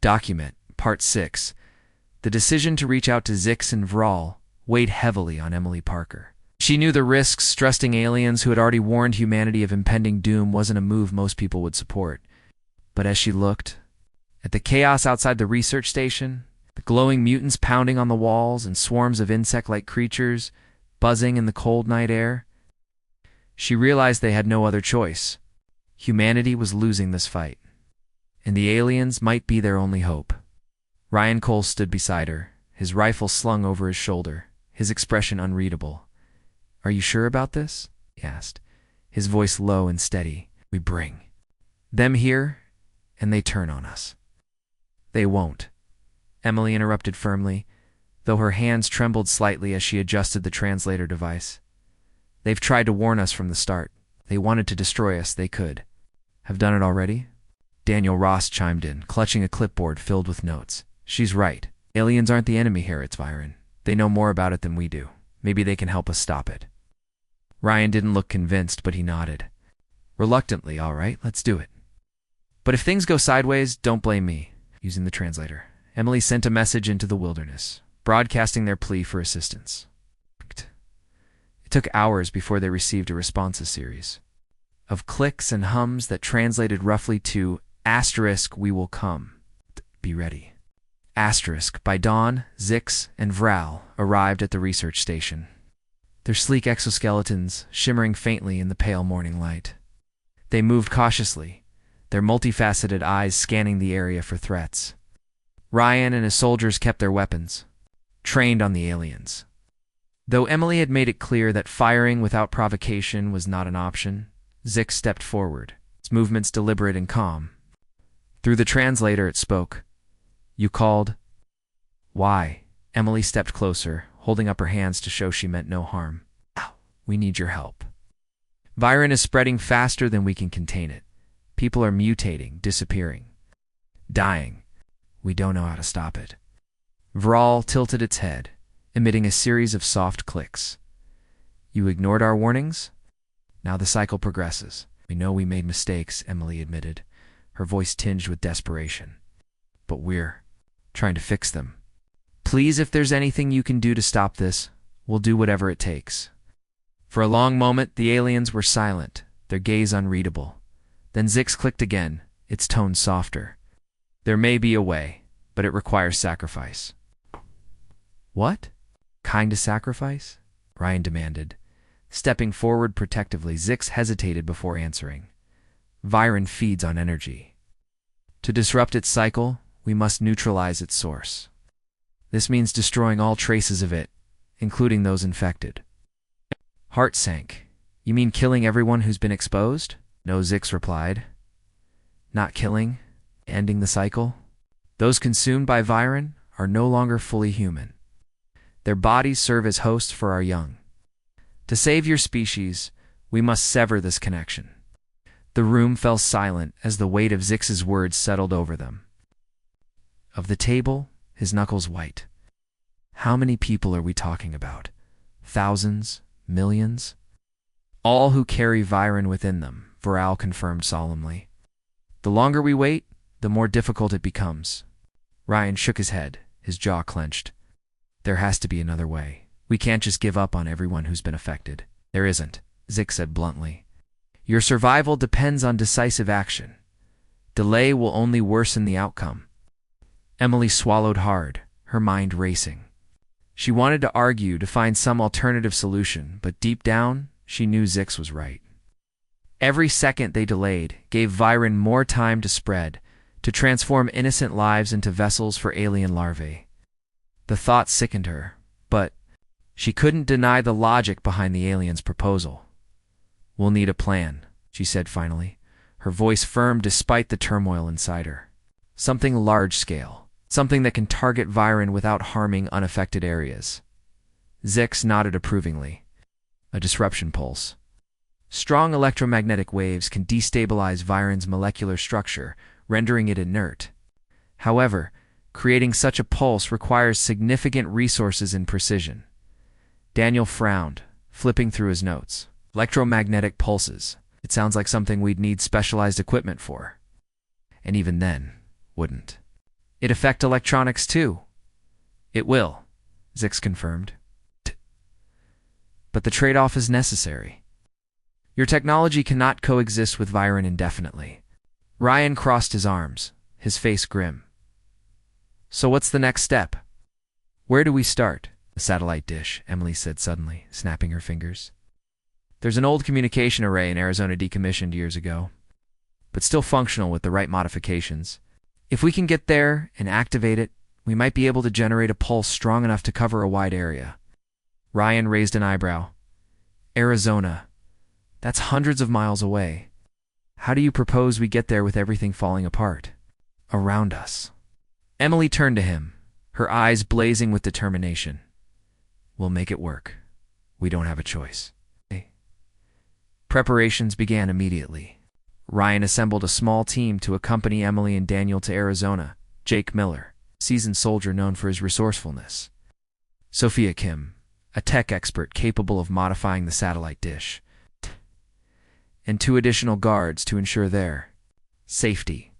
Document, Part 6. The decision to reach out to Zix and Vral weighed heavily on Emily Parker. She knew the risks. Trusting aliens who had already warned humanity of impending doom wasn't a move most people would support. But as she looked at the chaos outside the research station, the glowing mutants pounding on the walls and swarms of insect-like creatures buzzing in the cold night air, she realized they had no other choice. Humanity was losing this fight, and the aliens might be their only hope. Ryan Cole stood beside her, his rifle slung over his shoulder, his expression unreadable. "Are you sure about this?" he asked, his voice low and steady. "We bring them here, and they turn on us." "They won't," Emily interrupted firmly, though her hands trembled slightly as she adjusted the translator device. "They've tried to warn us from the start. They wanted to destroy us. They could have done it already." Daniel Ross chimed in, clutching a clipboard filled with notes. "She's right. Aliens aren't the enemy here, it's Viren. They know more about it than we do. Maybe they can help us stop it." Ryan didn't look convinced, but he nodded. Reluctantly, "All right, let's do it. But if things go sideways, don't blame me." Using the translator, Emily sent a message into the wilderness, broadcasting their plea for assistance. It took hours before they received a responses series of clicks and hums that translated roughly to "*We will come. Be ready." By dawn, Zix and Vral arrived at the research station, their sleek exoskeletons shimmering faintly in the pale morning light. They moved cautiously, their multifaceted eyes scanning the area for threats. Ryan and his soldiers kept their weapons, trained on the aliens. Though Emily had made it clear that firing without provocation was not an option, Zix stepped forward, its movements deliberate and calm. Through the translator it spoke. "You called?" "Why?" Emily stepped closer, holding up her hands to show she meant no harm. "We need your help. Viren is spreading faster than we can contain it. People are mutating, disappearing, dying. We don't know how to stop it." Vral tilted its head, emitting a series of soft clicks. "You ignored our warnings? Now the cycle progresses." "We know we made mistakes," Emily admitted, her voice tinged with desperation. "But we're trying to fix them. Please, if there's anything you can do to stop this, we'll do whatever it takes." For a long moment, the aliens were silent, their gaze unreadable. Then Zix clicked again, its tone softer. "There may be a way, but it requires sacrifice." "What kind of sacrifice?" Ryan demanded. Stepping forward protectively, Zix hesitated before answering. "Viren feeds on energy. To disrupt its cycle, we must neutralize its source. This means destroying all traces of it, including those infected." Hart sank. "You mean killing everyone who's been exposed?" "No," Zix replied. "Not killing, ending the cycle. Those consumed by Viren are no longer fully human. Their bodies serve as hosts for our young. To save your species, we must sever this connection." The room fell silent as the weight of Zix's words settled over them. Of the table, his knuckles white. "How many people are we talking about? Thousands? Millions?" "All who carry Viren within them," Vral confirmed solemnly. "The longer we wait, the more difficult it becomes." Ryan shook his head, his jaw clenched. "There has to be another way. We can't just give up on everyone who's been affected." "There isn't," Zix said bluntly. "Your survival depends on decisive action. Delay will only worsen the outcome." Emily swallowed hard, her mind racing. She wanted to argue to find some alternative solution, but deep down, she knew Zix was right. Every second they delayed gave Viren more time to spread, to transform innocent lives into vessels for alien larvae. The thought sickened her, but she couldn't deny the logic behind the aliens' proposal. "We'll need a plan," she said finally, her voice firm despite the turmoil inside her. "Something large-scale, something that can target Viren without harming unaffected areas." Zix nodded approvingly. "A disruption pulse. Strong electromagnetic waves can destabilize Viren's molecular structure, rendering it inert. However, creating such a pulse requires significant resources and precision." Daniel frowned, flipping through his notes. "Electromagnetic pulses. It sounds like something we'd need specialized equipment for." "And even then, wouldn't It affect electronics too. It will, Zix confirmed. But the trade-off is necessary. Your technology cannot coexist with Viren indefinitely. Ryan crossed his arms, his face grim. So what's the next step? Where do we start? The satellite dish, Emily said suddenly, snapping her fingers. There's an old communication array in Arizona decommissioned years ago, but still functional with the right modifications. If we can get there and activate it, we might be able to generate a pulse strong enough to cover a wide area. Ryan raised an eyebrow. Arizona. That's hundreds of miles away. How do you propose we get there with everything falling apart? Around us. Emily turned to him, her eyes blazing with determination. We'll make it work. We don't have a choice. Preparations began immediately. Ryan assembled a small team to accompany Emily and Daniel to Arizona. Jake Miller, seasoned soldier known for his resourcefulness. Sophia Kim, a tech expert capable of modifying the satellite dish. And 2 additional guards to ensure their safety.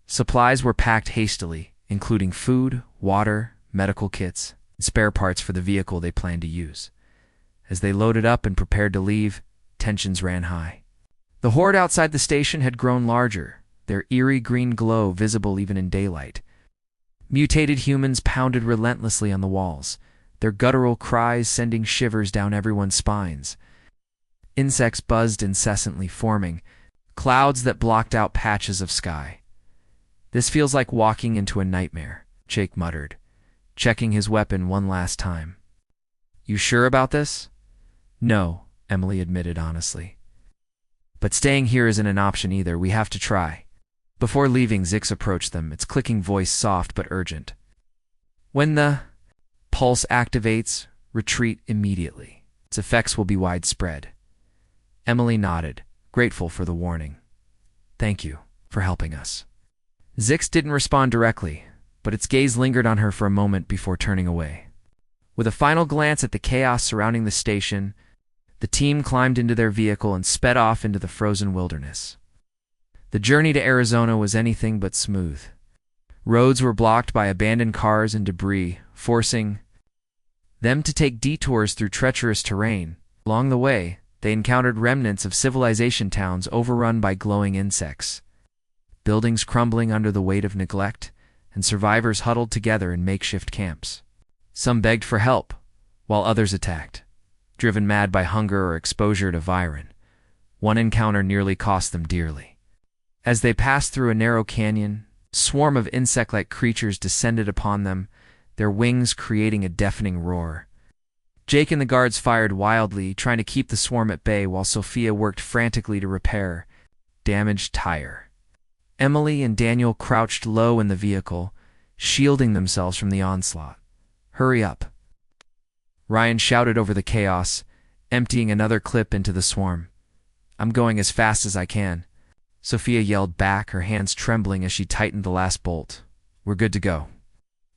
Supplies were packed hastily, including food, water, medical kits, and spare parts for the vehicle they planned to use. As they loaded up and prepared to leave, tensions ran high. The horde outside the station had grown larger, their eerie green glow visible even in daylight. Mutated humans pounded relentlessly on the walls, their guttural cries sending shivers down everyone's spines. Insects buzzed incessantly, forming clouds that blocked out patches of sky. This feels like walking into a nightmare, Jake muttered, checking his weapon one last time. You sure about this? No, Emily admitted honestly. But staying here isn't an option either. We have to try. Before leaving, Zix approached them, its clicking voice soft but urgent. When the pulse activates, retreat immediately. Its effects will be widespread. Emily nodded, grateful for the warning. Thank you for helping us. Zix didn't respond directly, but its gaze lingered on her for a moment before turning away. With a final glance at the chaos surrounding the station, the team climbed into their vehicle and sped off into the frozen wilderness. The journey to Arizona was anything but smooth. Roads were blocked by abandoned cars and debris, forcing them to take detours through treacherous terrain. Along the way, they encountered remnants of civilization towns overrun by glowing insects, buildings crumbling under the weight of neglect, and survivors huddled together in makeshift camps. Some begged for help, while others attacked, driven mad by hunger or exposure to Viren. One encounter nearly cost them dearly. As they passed through a narrow canyon, a swarm of insect-like creatures descended upon them, their wings creating a deafening roar. Jake and the guards fired wildly, trying to keep the swarm at bay while Sophia worked frantically to repair damaged tire. Emily and Daniel crouched low in the vehicle, shielding themselves from the onslaught. Hurry up. Ryan shouted over the chaos, emptying another clip into the swarm. I'm going as fast as I can. Sophia yelled back, her hands trembling as she tightened the last bolt. We're good to go.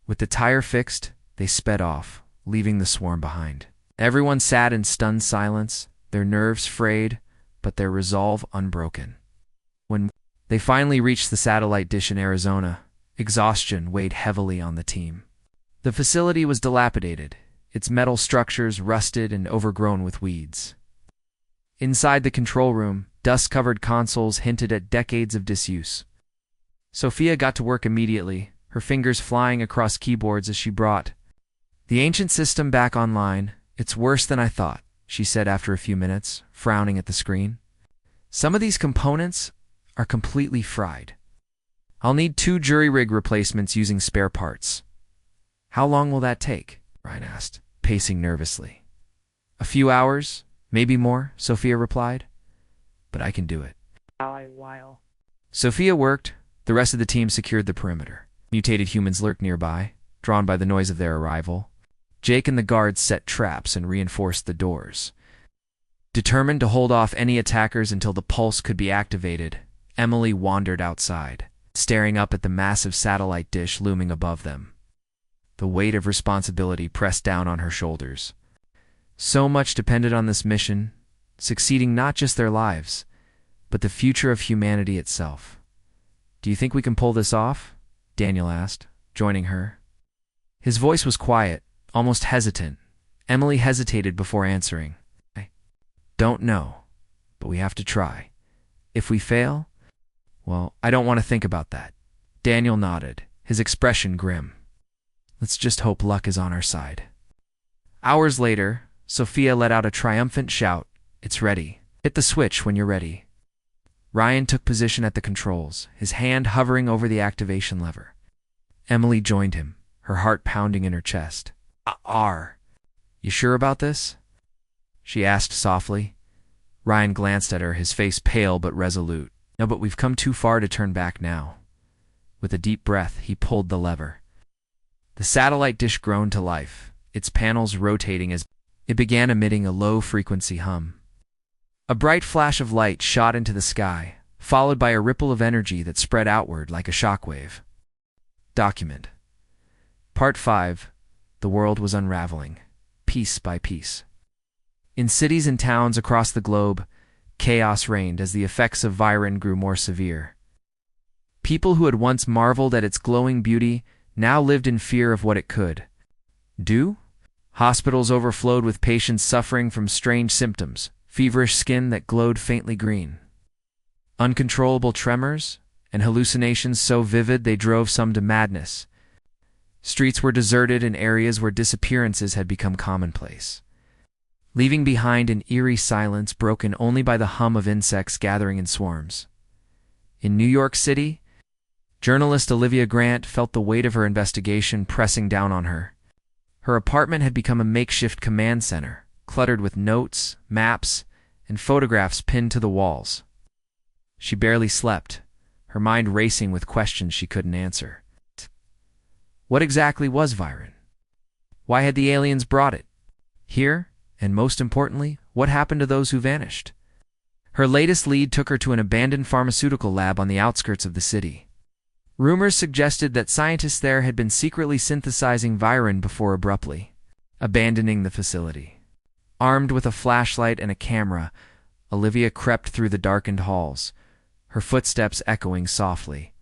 With the tire fixed, they sped off, leaving the swarm behind. Everyone sat in stunned silence, their nerves frayed, but their resolve unbroken. When they finally reached the satellite dish in Arizona, exhaustion weighed heavily on the team. The facility was dilapidated, its metal structures rusted and overgrown with weeds. Inside the control room, dust-covered consoles hinted at decades of disuse. Sophia got to work immediately, her fingers flying across keyboards as she brought the ancient system back online. It's worse than I thought, she said after a few minutes, frowning at the screen. Some of these components are completely fried. I'll need 2 jury rig replacements using spare parts. How long will that take? Ryan asked, pacing nervously. A few hours, maybe more, Sophia replied. But I can do it. While. Sophia worked, the rest of the team secured the perimeter. Mutated humans lurked nearby, drawn by the noise of their arrival. Jake and the guards set traps and reinforced the doors. Determined to hold off any attackers until the pulse could be activated, Emily wandered outside, staring up at the massive satellite dish looming above them. The weight of responsibility pressed down on her shoulders. So much depended on this mission, succeeding not just their lives, but the future of humanity itself. Do you think we can pull this off? Daniel asked, joining her. His voice was quiet, almost hesitant. Emily hesitated before answering. I don't know, but we have to try. If we fail, well, I don't want to think about that. Daniel nodded, his expression grim. Let's just hope luck is on our side. Hours later, Sophia let out a triumphant shout. It's ready. Hit the switch when you're ready. Ryan took position at the controls, his hand hovering over the activation lever. Emily joined him, her heart pounding in her chest. You sure about this? She asked softly. Ryan glanced at her, his face pale but resolute. No, but we've come too far to turn back now. With a deep breath, he pulled the lever. The satellite dish groaned to life, its panels rotating as it began emitting a low-frequency hum. A bright flash of light shot into the sky, followed by a ripple of energy that spread outward like a shockwave. Document. Part 5. The world was unraveling, piece by piece. In cities and towns across the globe, chaos reigned as the effects of Viren grew more severe. People who had once marveled at its glowing beauty now lived in fear of what it could do. Hospitals overflowed with patients suffering from strange symptoms, feverish skin that glowed faintly green, uncontrollable tremors, and hallucinations so vivid they drove some to madness. Streets were deserted in areas where disappearances had become commonplace, leaving behind an eerie silence broken only by the hum of insects gathering in swarms. In New York City, journalist Olivia Grant felt the weight of her investigation pressing down on her. Her apartment had become a makeshift command center, cluttered with notes, maps, and photographs pinned to the walls. She barely slept, her mind racing with questions she couldn't answer. What exactly was Viren? Why had the aliens brought it here? And most importantly, what happened to those who vanished? Her latest lead took her to an abandoned pharmaceutical lab on the outskirts of the city. Rumors suggested that scientists there had been secretly synthesizing Viren before abruptly abandoning the facility. Armed with a flashlight and a camera, Olivia crept through the darkened halls, her footsteps echoing softly.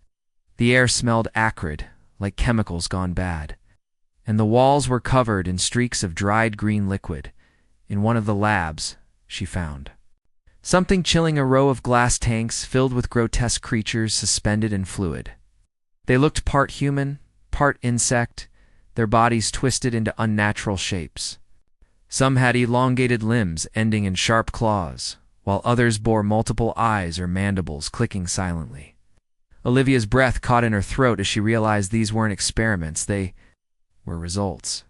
The air smelled acrid, like chemicals gone bad, and the walls were covered in streaks of dried green liquid. In one of the labs, she found something chilling, a row of glass tanks filled with grotesque creatures suspended in fluid. They looked part human, part insect, their bodies twisted into unnatural shapes. Some had elongated limbs ending in sharp claws, while others bore multiple eyes or mandibles clicking silently. Olivia's breath caught in her throat as she realized these weren't experiments, they were results.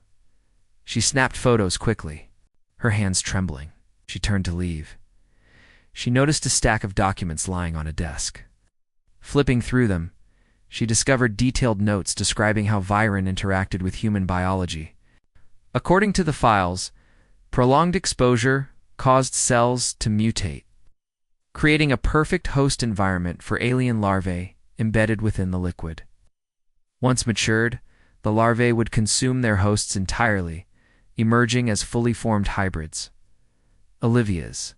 She snapped photos quickly, her hands trembling. She turned to leave. She noticed a stack of documents lying on a desk. Flipping through them, she discovered detailed notes describing how Viren interacted with human biology. According to the files, prolonged exposure caused cells to mutate, creating a perfect host environment for alien larvae embedded within the liquid. Once matured, the larvae would consume their hosts entirely, emerging as fully formed hybrids. Olivia's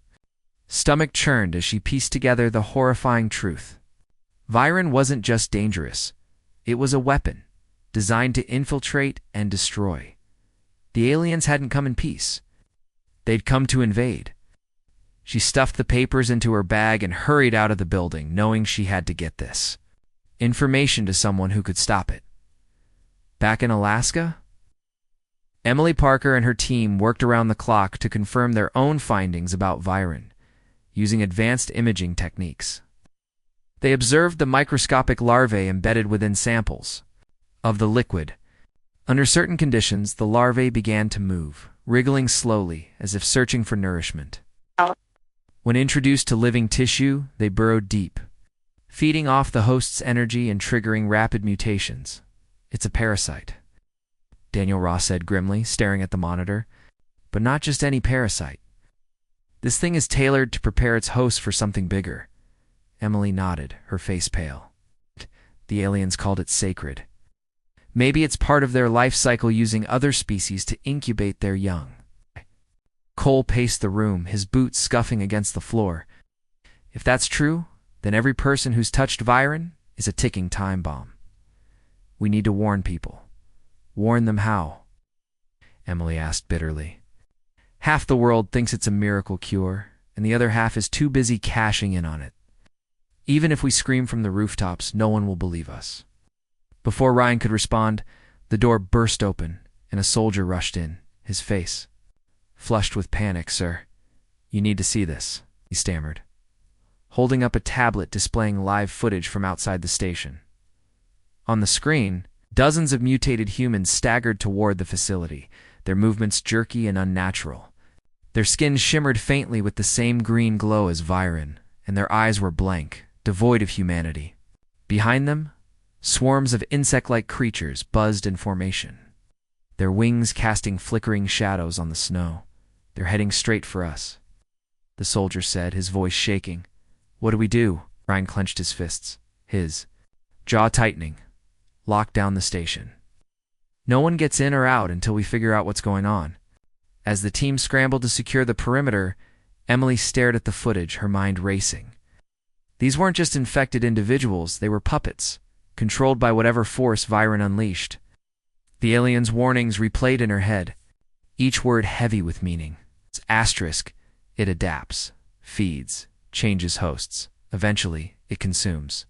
stomach churned as she pieced together the horrifying truth. Viren wasn't just dangerous, it was a weapon, designed to infiltrate and destroy. The aliens hadn't come in peace. They'd come to invade. She stuffed the papers into her bag and hurried out of the building, knowing she had to get this information to someone who could stop it. Back in Alaska, Emily Parker and her team worked around the clock to confirm their own findings about Viren, using advanced imaging techniques. They observed the microscopic larvae embedded within samples of the liquid. Under certain conditions, the larvae began to move, wriggling slowly as if searching for nourishment. When introduced to living tissue, they burrowed deep, feeding off the host's energy and triggering rapid mutations. It's a parasite, Daniel Ross said grimly, staring at the monitor. But not just any parasite. This thing is tailored to prepare its host for something bigger. Emily nodded, her face pale. The aliens called it sacred. Maybe it's part of their life cycle, using other species to incubate their young. Cole paced the room, his boots scuffing against the floor. If that's true, then every person who's touched Viren is a ticking time bomb. We need to warn people. Warn them how? Emily asked bitterly. Half the world thinks it's a miracle cure, and the other half is too busy cashing in on it. Even if we scream from the rooftops, no one will believe us. Before Ryan could respond, the door burst open, and a soldier rushed in, his face flushed with panic. Sir, you need to see this, he stammered, holding up a tablet displaying live footage from outside the station. On the screen, dozens of mutated humans staggered toward the facility, their movements jerky and unnatural. Their skin shimmered faintly with the same green glow as Viren, and their eyes were blank, devoid of humanity. Behind them, swarms of insect-like creatures buzzed in formation, their wings casting flickering shadows on the snow. They're heading straight for us, the soldier said, his voice shaking. What do we do? Ryan clenched his fists, his jaw tightening. Lock down the station. No one gets in or out until we figure out what's going on. As the team scrambled to secure the perimeter, Emily stared at the footage, her mind racing. These weren't just infected individuals, they were puppets, controlled by whatever force Viren unleashed. The alien's warnings replayed in her head, each word heavy with meaning. It's asterisk, it adapts, feeds, changes hosts. Eventually, it consumes.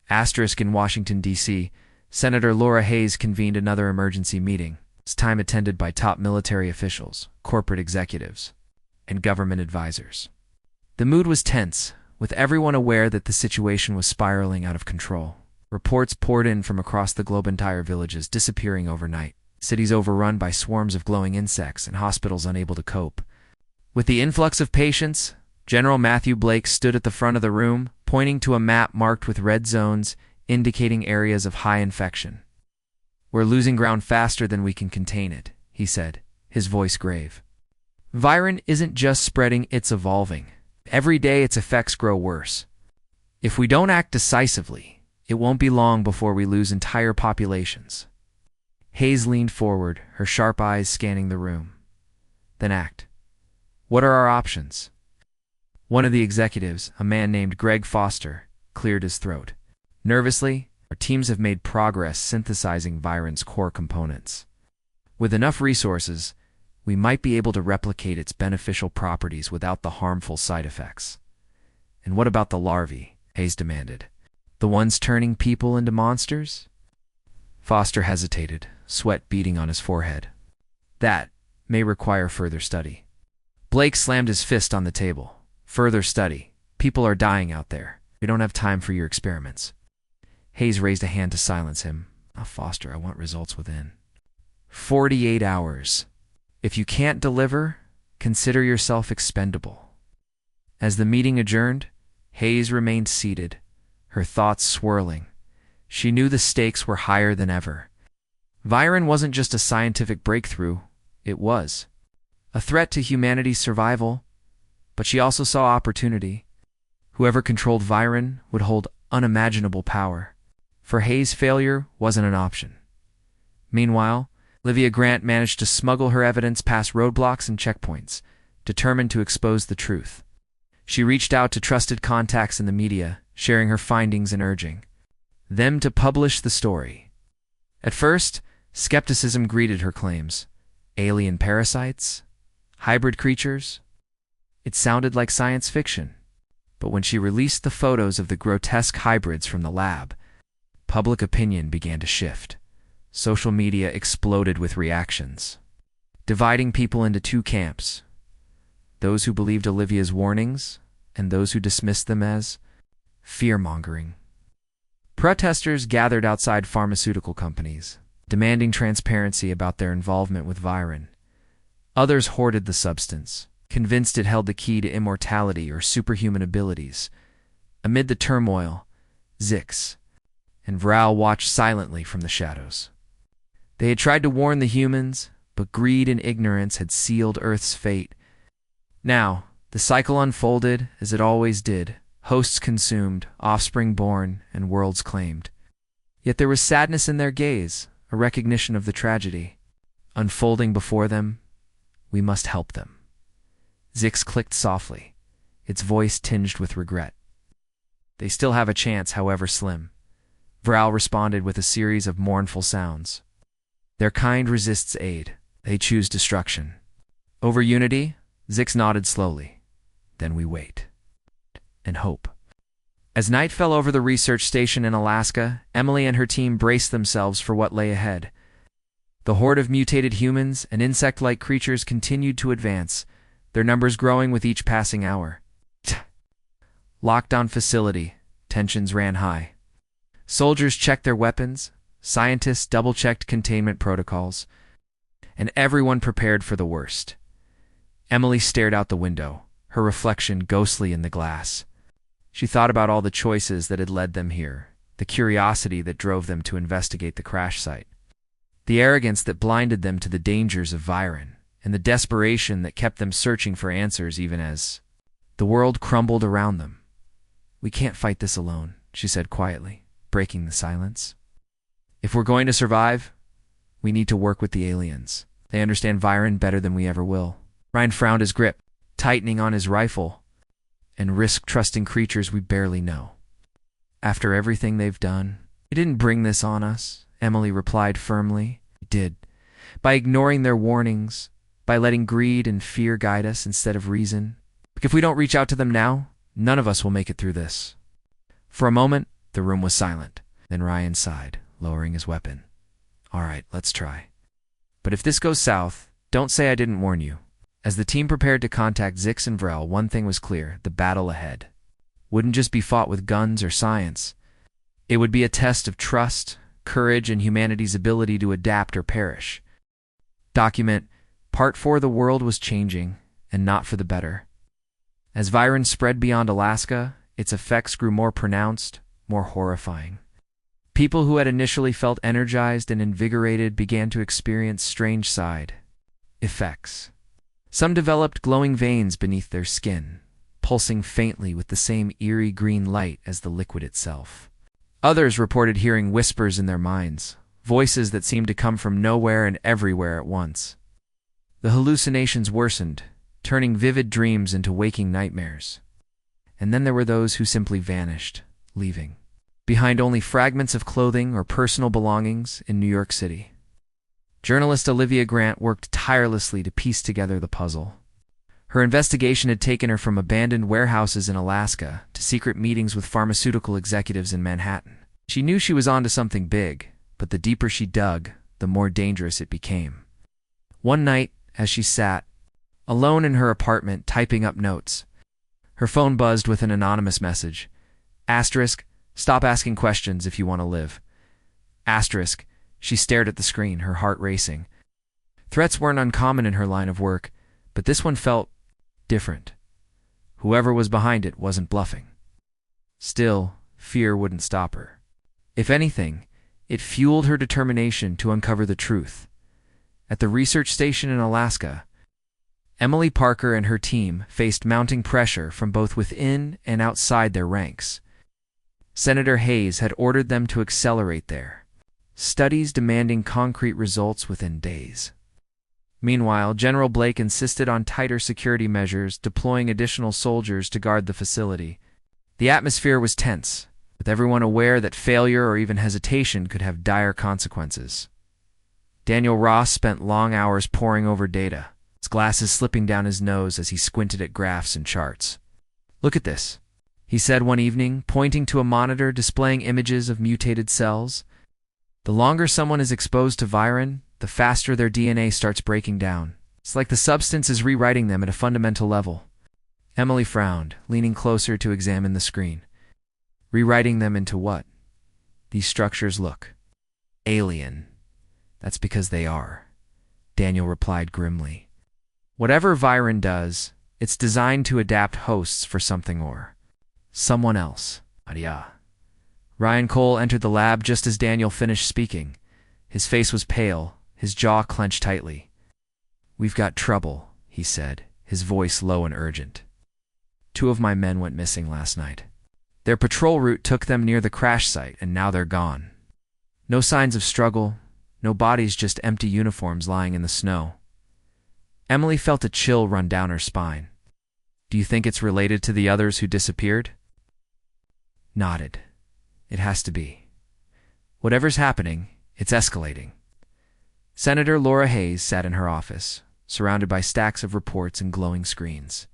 Asterisk in Washington, D.C., Senator Laura Hayes convened another emergency meeting, this time attended by top military officials, corporate executives, and government advisors. The mood was tense, with everyone aware that the situation was spiraling out of control. Reports poured in from across the globe, entire villages disappearing overnight, cities overrun by swarms of glowing insects, and hospitals unable to cope. With the influx of patients, General Matthew Blake stood at the front of the room, pointing to a map marked with red zones, indicating areas of high infection. We're losing ground faster than we can contain it, he said, his voice grave. Viren isn't just spreading, it's evolving. Every day its effects grow worse. If we don't act decisively, it won't be long before we lose entire populations. Hayes leaned forward, her sharp eyes scanning the room. Then act. What are our options? One of the executives, a man named Greg Foster, cleared his throat. Nervously, our teams have made progress synthesizing Viren's core components. With enough resources, we might be able to replicate its beneficial properties without the harmful side effects. And what about the larvae? Hayes demanded. The ones turning people into monsters? Foster hesitated, sweat beading on his forehead. That may require further study. Blake slammed his fist on the table. Further study. People are dying out there. We don't have time for your experiments. Hayes raised a hand to silence him. Foster, I want results within 48 hours. If you can't deliver, consider yourself expendable. As the meeting adjourned, Hayes remained seated, her thoughts swirling. She knew the stakes were higher than ever. Viren wasn't just a scientific breakthrough, it was a threat to humanity's survival, but she also saw opportunity. Whoever controlled Viren would hold unimaginable power. For Hayes, failure wasn't an option. Meanwhile, Olivia Grant managed to smuggle her evidence past roadblocks and checkpoints, determined to expose the truth. She reached out to trusted contacts in the media, sharing her findings and urging them to publish the story. At first, skepticism greeted her claims. Alien parasites? Hybrid creatures? It sounded like science fiction. But when she released the photos of the grotesque hybrids from the lab, public opinion began to shift. Social media exploded with reactions, dividing people into two camps: those who believed Olivia's warnings and those who dismissed them as fear-mongering. Protesters gathered outside pharmaceutical companies, demanding transparency about their involvement with Viren. Others hoarded the substance, convinced it held the key to immortality or superhuman abilities. Amid the turmoil, Zix and Vral watched silently from the shadows. They had tried to warn the humans, but greed and ignorance had sealed Earth's fate. Now, the cycle unfolded as it always did, hosts consumed, offspring born, and worlds claimed. Yet there was sadness in their gaze, a recognition of the tragedy. Unfolding before them, we must help them. Zix clicked softly, its voice tinged with regret. They still have a chance, however slim. Vral responded with a series of mournful sounds. Their kind resists aid. They choose destruction. Over unity, Zix nodded slowly. Then we wait. And hope. As night fell over the research station in Alaska, Emily and her team braced themselves for what lay ahead. The horde of mutated humans and insect-like creatures continued to advance, their numbers growing with each passing hour. Lockdown facility. Tensions ran high. Soldiers checked their weapons, scientists double-checked containment protocols, and everyone prepared for the worst. Emily stared out the window, her reflection ghostly in the glass. She thought about all the choices that had led them here, the curiosity that drove them to investigate the crash site, the arrogance that blinded them to the dangers of Viren, and the desperation that kept them searching for answers even as the world crumbled around them. "We can't fight this alone," she said quietly, breaking the silence. "If we're going to survive, we need to work with the aliens. They understand Viren better than we ever will." Ryan frowned his grip, tightening on his rifle, "and risk trusting creatures we barely know. After everything they've done." "They didn't bring this on us," Emily replied firmly. "We did. By ignoring their warnings, by letting greed and fear guide us instead of reason. If we don't reach out to them now, none of us will make it through this." For a moment, the room was silent. Then Ryan sighed, lowering his weapon. "All right, let's try. But if this goes south, don't say I didn't warn you." As the team prepared to contact Zix and Vrel, one thing was clear: the battle ahead wouldn't just be fought with guns or science. It would be a test of trust, courage, and humanity's ability to adapt or perish. Document Part 4. The world was changing, and not for the better. As Viren spread beyond Alaska, its effects grew more pronounced, more horrifying. People who had initially felt energized and invigorated began to experience strange side effects. Some developed glowing veins beneath their skin, pulsing faintly with the same eerie green light as the liquid itself. Others reported hearing whispers in their minds, voices that seemed to come from nowhere and everywhere at once. The hallucinations worsened, turning vivid dreams into waking nightmares. And then there were those who simply vanished, leaving behind only fragments of clothing or personal belongings in New York City. Journalist Olivia Grant worked tirelessly to piece together the puzzle. Her investigation had taken her from abandoned warehouses in Alaska to secret meetings with pharmaceutical executives in Manhattan. She knew she was onto something big, but the deeper she dug, the more dangerous it became. One night, as she sat, alone in her apartment typing up notes, her phone buzzed with an anonymous message. Asterisk, stop asking questions if you want to live. Asterisk, she stared at the screen, her heart racing. Threats weren't uncommon in her line of work, but this one felt different. Whoever was behind it wasn't bluffing. Still, fear wouldn't stop her. If anything, it fueled her determination to uncover the truth. At the research station in Alaska, Emily Parker and her team faced mounting pressure from both within and outside their ranks. Senator Hayes had ordered them to accelerate their studies, demanding concrete results within days. Meanwhile, General Blake insisted on tighter security measures, deploying additional soldiers to guard the facility. The atmosphere was tense, with everyone aware that failure or even hesitation could have dire consequences. Daniel Ross spent long hours poring over data, his glasses slipping down his nose as he squinted at graphs and charts. "Look at this," he said one evening, pointing to a monitor displaying images of mutated cells. "The longer someone is exposed to Viren, the faster their DNA starts breaking down. It's like the substance is rewriting them at a fundamental level." Emily frowned, leaning closer to examine the screen. "Rewriting them into what?" "These structures look alien." "That's because they are," Daniel replied grimly. "Whatever Viren does, it's designed to adapt hosts for something or someone else." Adia. Ryan Cole entered the lab just as Daniel finished speaking. His face was pale, his jaw clenched tightly. "We've got trouble," he said, his voice low and urgent. "Two of my men went missing last night. Their patrol route took them near the crash site, and now they're gone. No signs of struggle, no bodies, just empty uniforms lying in the snow." Emily felt a chill run down her spine. "Do you think it's related to the others who disappeared?" Nodded. "It has to be. Whatever's happening, it's escalating. Senator Laura Hayes sat in her office, surrounded by stacks of reports and glowing screens.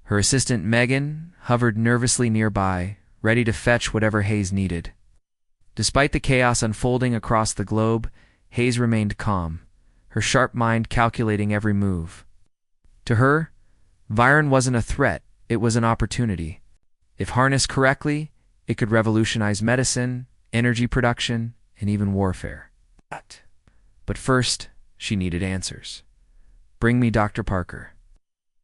Her assistant Megan hovered nervously nearby, ready to fetch whatever Hayes needed. Despite the chaos unfolding across the globe, Hayes remained calm, her sharp mind calculating every move. To her, Viren wasn't a threat, it was an opportunity. If harnessed correctly, it could revolutionize medicine, energy production, and even warfare. But first, she needed answers. "Bring me Dr. Parker,"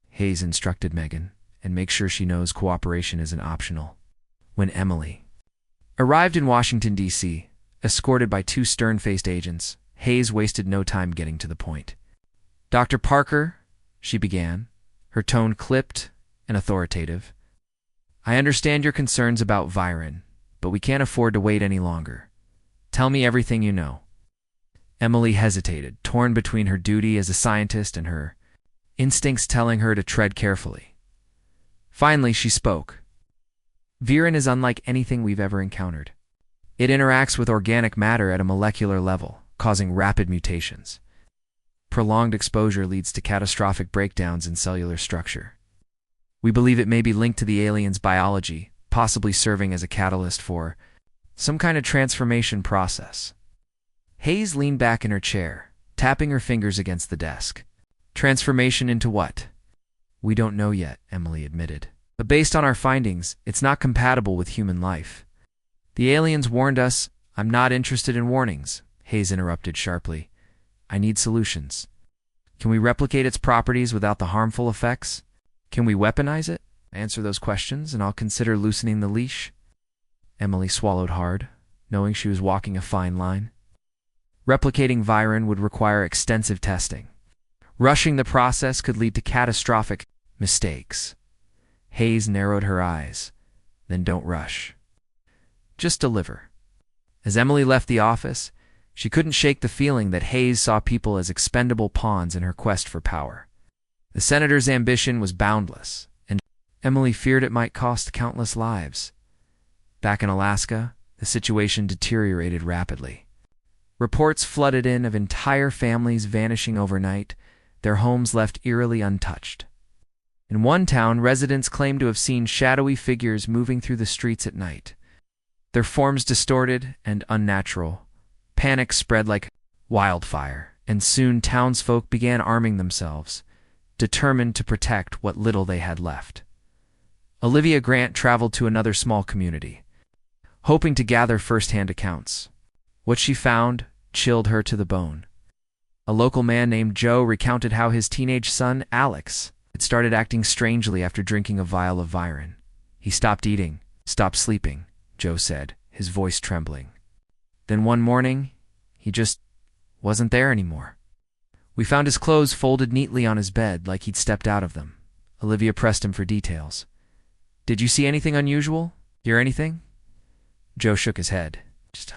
Hayes instructed Megan, "and make sure she knows cooperation isn't optional." When Emily arrived in Washington, D.C., escorted by two stern-faced agents, Hayes wasted no time getting to the point. "Dr. Parker," she began, her tone clipped and authoritative, "I understand your concerns about Viren, but we can't afford to wait any longer. Tell me everything you know." Emily hesitated, torn between her duty as a scientist and her instincts telling her to tread carefully. Finally, she spoke. "Viren is unlike anything we've ever encountered. It interacts with organic matter at a molecular level, causing rapid mutations. Prolonged exposure leads to catastrophic breakdowns in cellular structure. We believe it may be linked to the aliens' biology, possibly serving as a catalyst for some kind of transformation process." Hayes leaned back in her chair, tapping her fingers against the desk. "Transformation into what?" "We don't know yet," Emily admitted. "But based on our findings, it's not compatible with human life." "The aliens warned us." "I'm not interested in warnings," Hayes interrupted sharply. "I need solutions. Can we replicate its properties without the harmful effects? Can we weaponize it? Answer those questions, and I'll consider loosening the leash." Emily swallowed hard, knowing she was walking a fine line. Replicating Viren would require extensive testing. Rushing the process could lead to catastrophic mistakes. Hayes narrowed her eyes. "Then don't rush. Just deliver." As Emily left the office, she couldn't shake the feeling that Hayes saw people as expendable pawns in her quest for power. The senator's ambition was boundless, and Emily feared it might cost countless lives. Back in Alaska, the situation deteriorated rapidly. Reports flooded in of entire families vanishing overnight, their homes left eerily untouched. In one town, residents claimed to have seen shadowy figures moving through the streets at night. Their forms distorted and unnatural. Panic spread like wildfire, and soon townsfolk began arming themselves, determined to protect what little they had left. Olivia Grant traveled to another small community, hoping to gather first-hand accounts. What she found chilled her to the bone. A local man named Joe recounted how his teenage son, Alex, had started acting strangely after drinking a vial of Viren. "He stopped eating, stopped sleeping," Joe said, his voice trembling. "Then one morning, he just wasn't there anymore. We found his clothes folded neatly on his bed like he'd stepped out of them." Olivia pressed him for details. "Did you see anything unusual? Hear anything?" Joe shook his head. "Just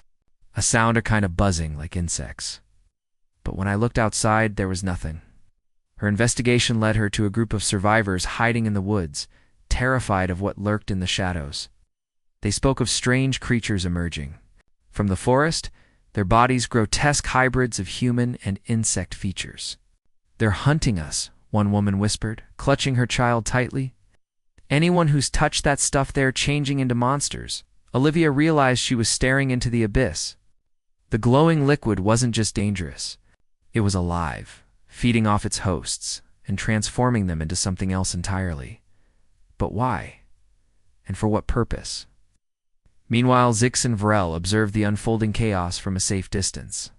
a sound or kind of buzzing like insects. But when I looked outside, there was nothing." Her investigation led her to a group of survivors hiding in the woods, terrified of what lurked in the shadows. They spoke of strange creatures emerging. From the forest, their bodies grotesque hybrids of human and insect features. "They're hunting us," one woman whispered, clutching her child tightly. "Anyone who's touched that stuff there changing into monsters." Olivia realized she was staring into the abyss. The glowing liquid wasn't just dangerous. It was alive, feeding off its hosts and transforming them into something else entirely. But why? And for what purpose? Meanwhile, Zix and Varel observed the unfolding chaos from a safe distance.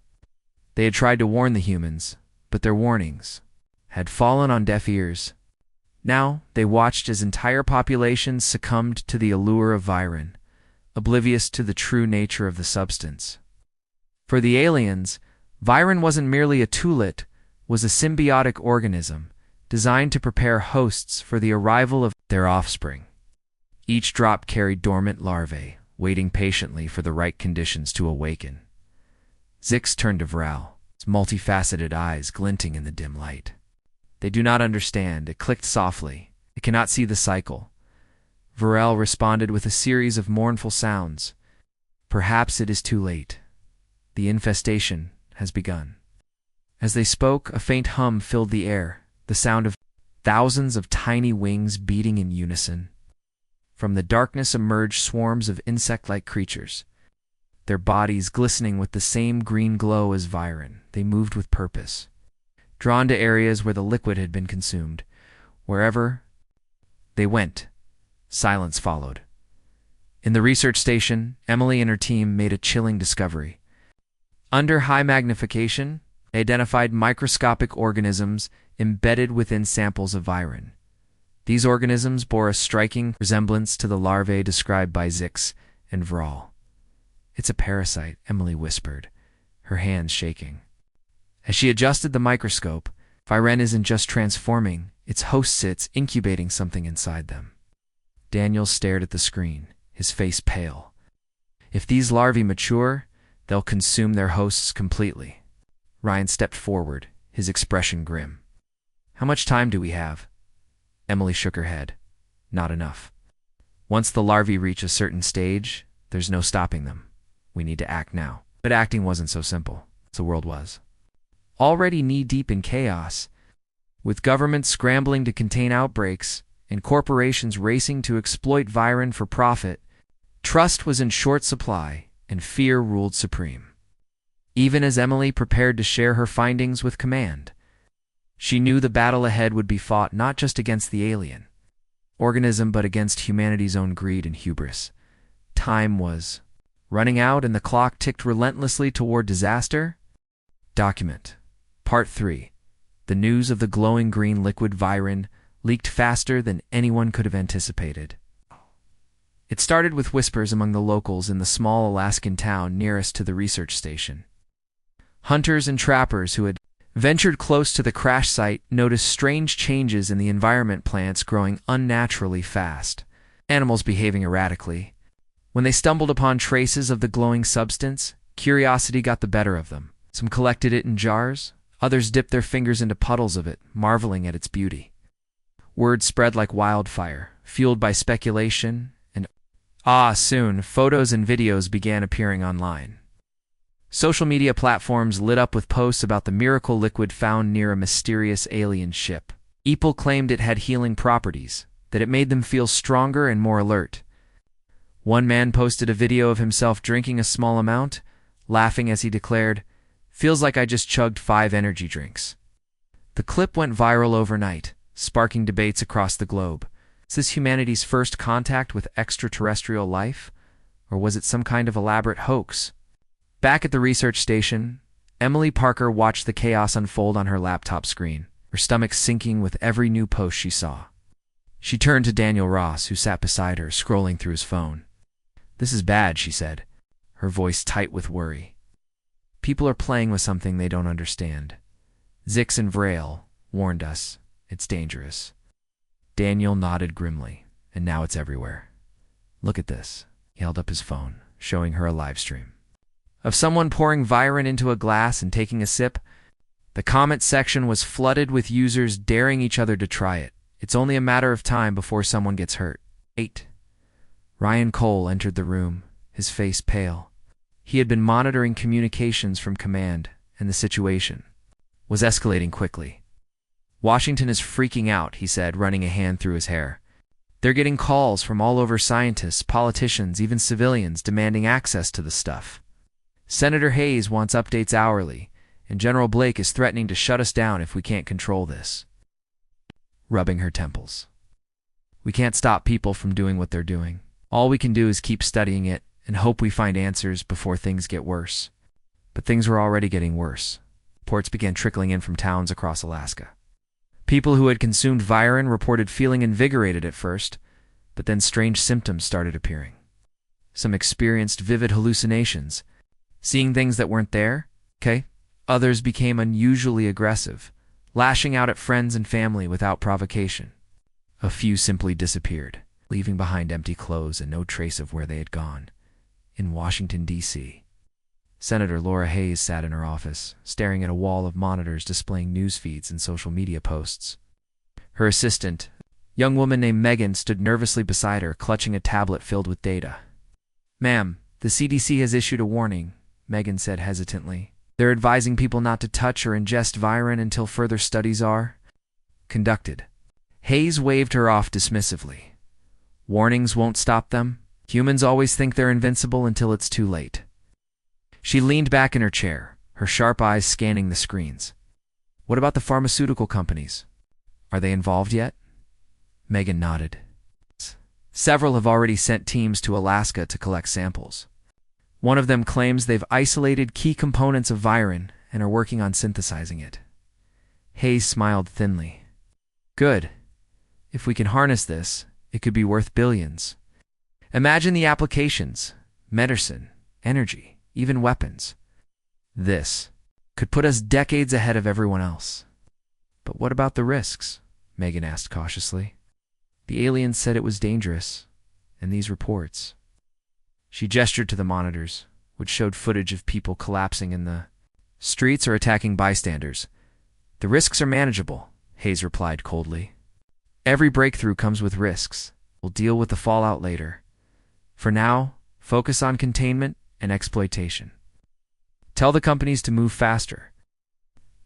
They had tried to warn the humans, but their warnings had fallen on deaf ears. Now they watched as entire populations succumbed to the allure of Viren, oblivious to the true nature of the substance. For the aliens, Viren wasn't merely a tool, it was a symbiotic organism designed to prepare hosts for the arrival of their offspring. Each drop carried dormant larvae, waiting patiently for the right conditions to awaken. Zix turned to Varel, his multifaceted eyes glinting in the dim light. "They do not understand," it clicked softly. "They cannot see the cycle." Varel responded with a series of mournful sounds. "Perhaps it is too late." The infestation has begun. As they spoke, a faint hum filled the air, the sound of thousands of tiny wings beating in unison. From the darkness emerged swarms of insect-like creatures, their bodies glistening with the same green glow as Viren. They moved with purpose, drawn to areas where the liquid had been consumed. Wherever they went, silence followed. In the research station, Emily and her team made a chilling discovery. Under high magnification, they identified microscopic organisms embedded within samples of Viren. These organisms bore a striking resemblance to the larvae described by Zix and Vral. "It's a parasite," Emily whispered, her hands shaking. As she adjusted the microscope, Viren isn't just transforming, its host sits incubating something inside them. Daniel stared at the screen, his face pale. If these larvae mature, they'll consume their hosts completely. Ryan stepped forward, his expression grim. "How much time do we have?" Emily shook her head. "Not enough. Once the larvae reach a certain stage, there's no stopping them. We need to act now." But acting wasn't so simple. The world was already knee-deep in chaos, with governments scrambling to contain outbreaks and corporations racing to exploit Viren for profit. Trust was in short supply, and fear ruled supreme. Even as Emily prepared to share her findings with command, she knew the battle ahead would be fought not just against the alien organism, but against humanity's own greed and hubris. Time was running out, and the clock ticked relentlessly toward disaster. Document. Part 3. The news of the glowing green liquid Viren leaked faster than anyone could have anticipated. It started with whispers among the locals in the small Alaskan town nearest to the research station. Hunters and trappers who had ventured close to the crash site noticed strange changes in the environment, plants growing unnaturally fast, animals behaving erratically. When they stumbled upon traces of the glowing substance, curiosity got the better of them. Some collected it in jars, others dipped their fingers into puddles of it, marveling at its beauty. Word spread like wildfire, fueled by speculation, and soon photos and videos began appearing online. Social media platforms lit up with posts about the miracle liquid found near a mysterious alien ship. People claimed it had healing properties, that it made them feel stronger and more alert. One man posted a video of himself drinking a small amount, laughing as he declared, "Feels like I just chugged 5 energy drinks." The clip went viral overnight, sparking debates across the globe. Is this humanity's first contact with extraterrestrial life? Or was it some kind of elaborate hoax? Back at the research station, Emily Parker watched the chaos unfold on her laptop screen, her stomach sinking with every new post she saw. She turned to Daniel Ross, who sat beside her, scrolling through his phone. "This is bad," she said, her voice tight with worry. "People are playing with something they don't understand. Zix and Vrail warned us. It's dangerous." Daniel nodded grimly. "And now it's everywhere. Look at this." He held up his phone, showing her a live stream of someone pouring Viren into a glass and taking a sip. The comment section was flooded with users daring each other to try it. It's only a matter of time before someone gets hurt. 8. Ryan Cole entered the room, his face pale. He had been monitoring communications from command, and the situation was escalating quickly. "Washington is freaking out," he said, running a hand through his hair. "They're getting calls from all over, scientists, politicians, even civilians, demanding access to the stuff. Senator Hayes wants updates hourly, and General Blake is threatening to shut us down if we can't control this." Rubbing her temples. "We can't stop people from doing what they're doing. All we can do is keep studying it and hope we find answers before things get worse." But things were already getting worse. Reports began trickling in from towns across Alaska. People who had consumed Viren reported feeling invigorated at first, but then strange symptoms started appearing. Some experienced vivid hallucinations, seeing things that weren't there. Others became unusually aggressive, lashing out at friends and family without provocation. A few simply disappeared, leaving behind empty clothes and no trace of where they had gone. In Washington, D.C., Senator Laura Hayes sat in her office, staring at a wall of monitors displaying news feeds and social media posts. Her assistant, a young woman named Megan, stood nervously beside her, clutching a tablet filled with data. "Ma'am, the CDC has issued a warning. Megan said hesitantly. They're advising people not to touch or ingest Viren until further studies are conducted. Hayes waved her off dismissively. Warnings won't stop them. Humans always think they're invincible until it's too late. She leaned back in her chair, her sharp eyes scanning the screens. What about the pharmaceutical companies? Are they involved yet? Megan nodded. Several have already sent teams to Alaska to collect samples. One of them claims they've isolated key components of Viren and are working on synthesizing it. Hayes smiled thinly. Good. If we can harness this, it could be worth billions. Imagine the applications: medicine, energy, even weapons. This could put us decades ahead of everyone else. But what about the risks? Megan asked cautiously. The aliens said it was dangerous, and these reports. She gestured to the monitors, which showed footage of people collapsing in the streets or attacking bystanders. The risks are manageable, Hayes replied coldly. Every breakthrough comes with risks. We'll deal with the fallout later. For now, focus on containment and exploitation. Tell the companies to move faster.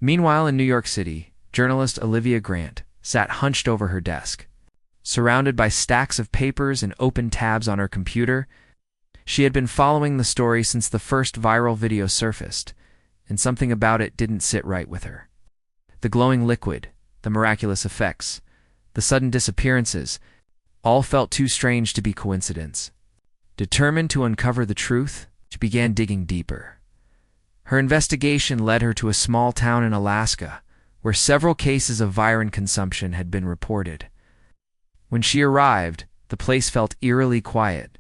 Meanwhile, in New York City, journalist Olivia Grant sat hunched over her desk. Surrounded by stacks of papers and open tabs on her computer, she had been following the story since the first viral video surfaced, and something about it didn't sit right with her. The glowing liquid, the miraculous effects, the sudden disappearances, all felt too strange to be coincidence. Determined to uncover the truth, she began digging deeper. Her investigation led her to a small town in Alaska, where several cases of Viren consumption had been reported. When she arrived, the place felt eerily quiet,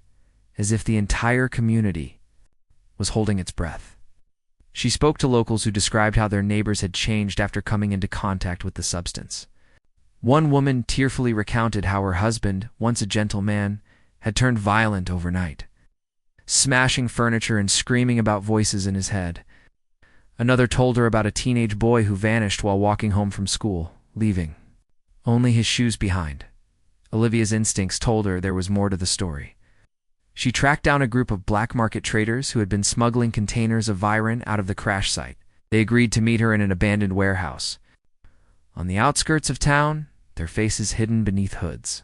as if the entire community was holding its breath. She spoke to locals who described how their neighbors had changed after coming into contact with the substance. One woman tearfully recounted how her husband, once a gentle man, had turned violent overnight, smashing furniture and screaming about voices in his head. Another told her about a teenage boy who vanished while walking home from school, leaving only his shoes behind. Olivia's instincts told her there was more to the story. She tracked down a group of black market traders who had been smuggling containers of Viren out of the crash site. They agreed to meet her in an abandoned warehouse. On the outskirts of town, their faces hidden beneath hoods.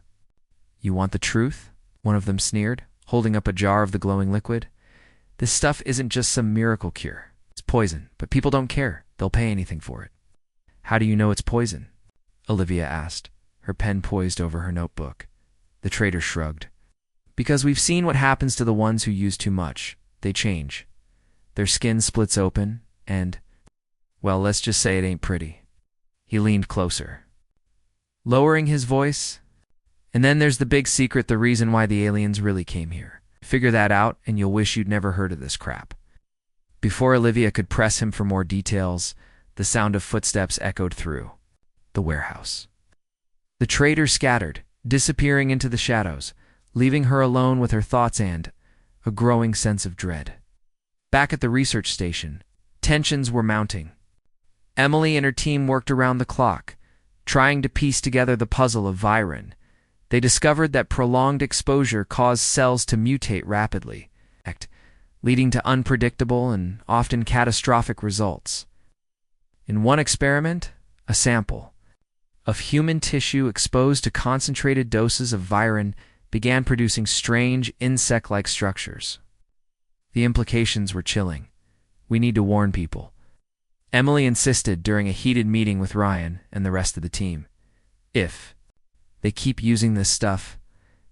You want the truth? One of them sneered, holding up a jar of the glowing liquid. This stuff isn't just some miracle cure. It's poison, but people don't care. They'll pay anything for it. How do you know it's poison? Olivia asked, her pen poised over her notebook. The trader shrugged. Because we've seen what happens to the ones who use too much. They change. Their skin splits open, and, well, let's just say it ain't pretty. He leaned closer, lowering his voice. And then there's the big secret, the reason why the aliens really came here. Figure that out, and you'll wish you'd never heard of this crap. Before Olivia could press him for more details, the sound of footsteps echoed through the warehouse. The trader scattered, disappearing into the shadows, leaving her alone with her thoughts and a growing sense of dread. Back at the research station, tensions were mounting. Emily and her team worked around the clock, trying to piece together the puzzle of Viren. They discovered that prolonged exposure caused cells to mutate rapidly, leading to unpredictable and often catastrophic results. In one experiment, a sample of human tissue exposed to concentrated doses of Viren began producing strange insect-like structures. The implications were chilling. We need to warn people. Emily insisted during a heated meeting with Ryan and the rest of the team. If they keep using this stuff,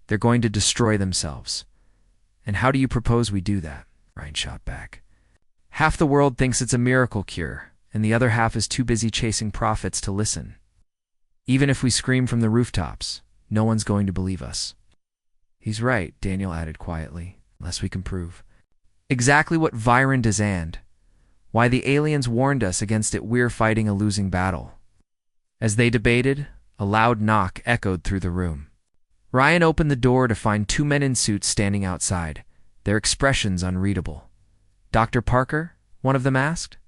they're going to destroy themselves. And how do you propose we do that? Ryan shot back. Half the world thinks it's a miracle cure, and the other half is too busy chasing profits to listen. Even if we scream from the rooftops, no one's going to believe us. He's right, Daniel added quietly, unless we can prove exactly what Viren does and why the aliens warned us against it. We're fighting a losing battle. As they debated, a loud knock echoed through the room. Ryan opened the door to find two men in suits standing outside, their expressions unreadable. Dr. Parker? One of them asked.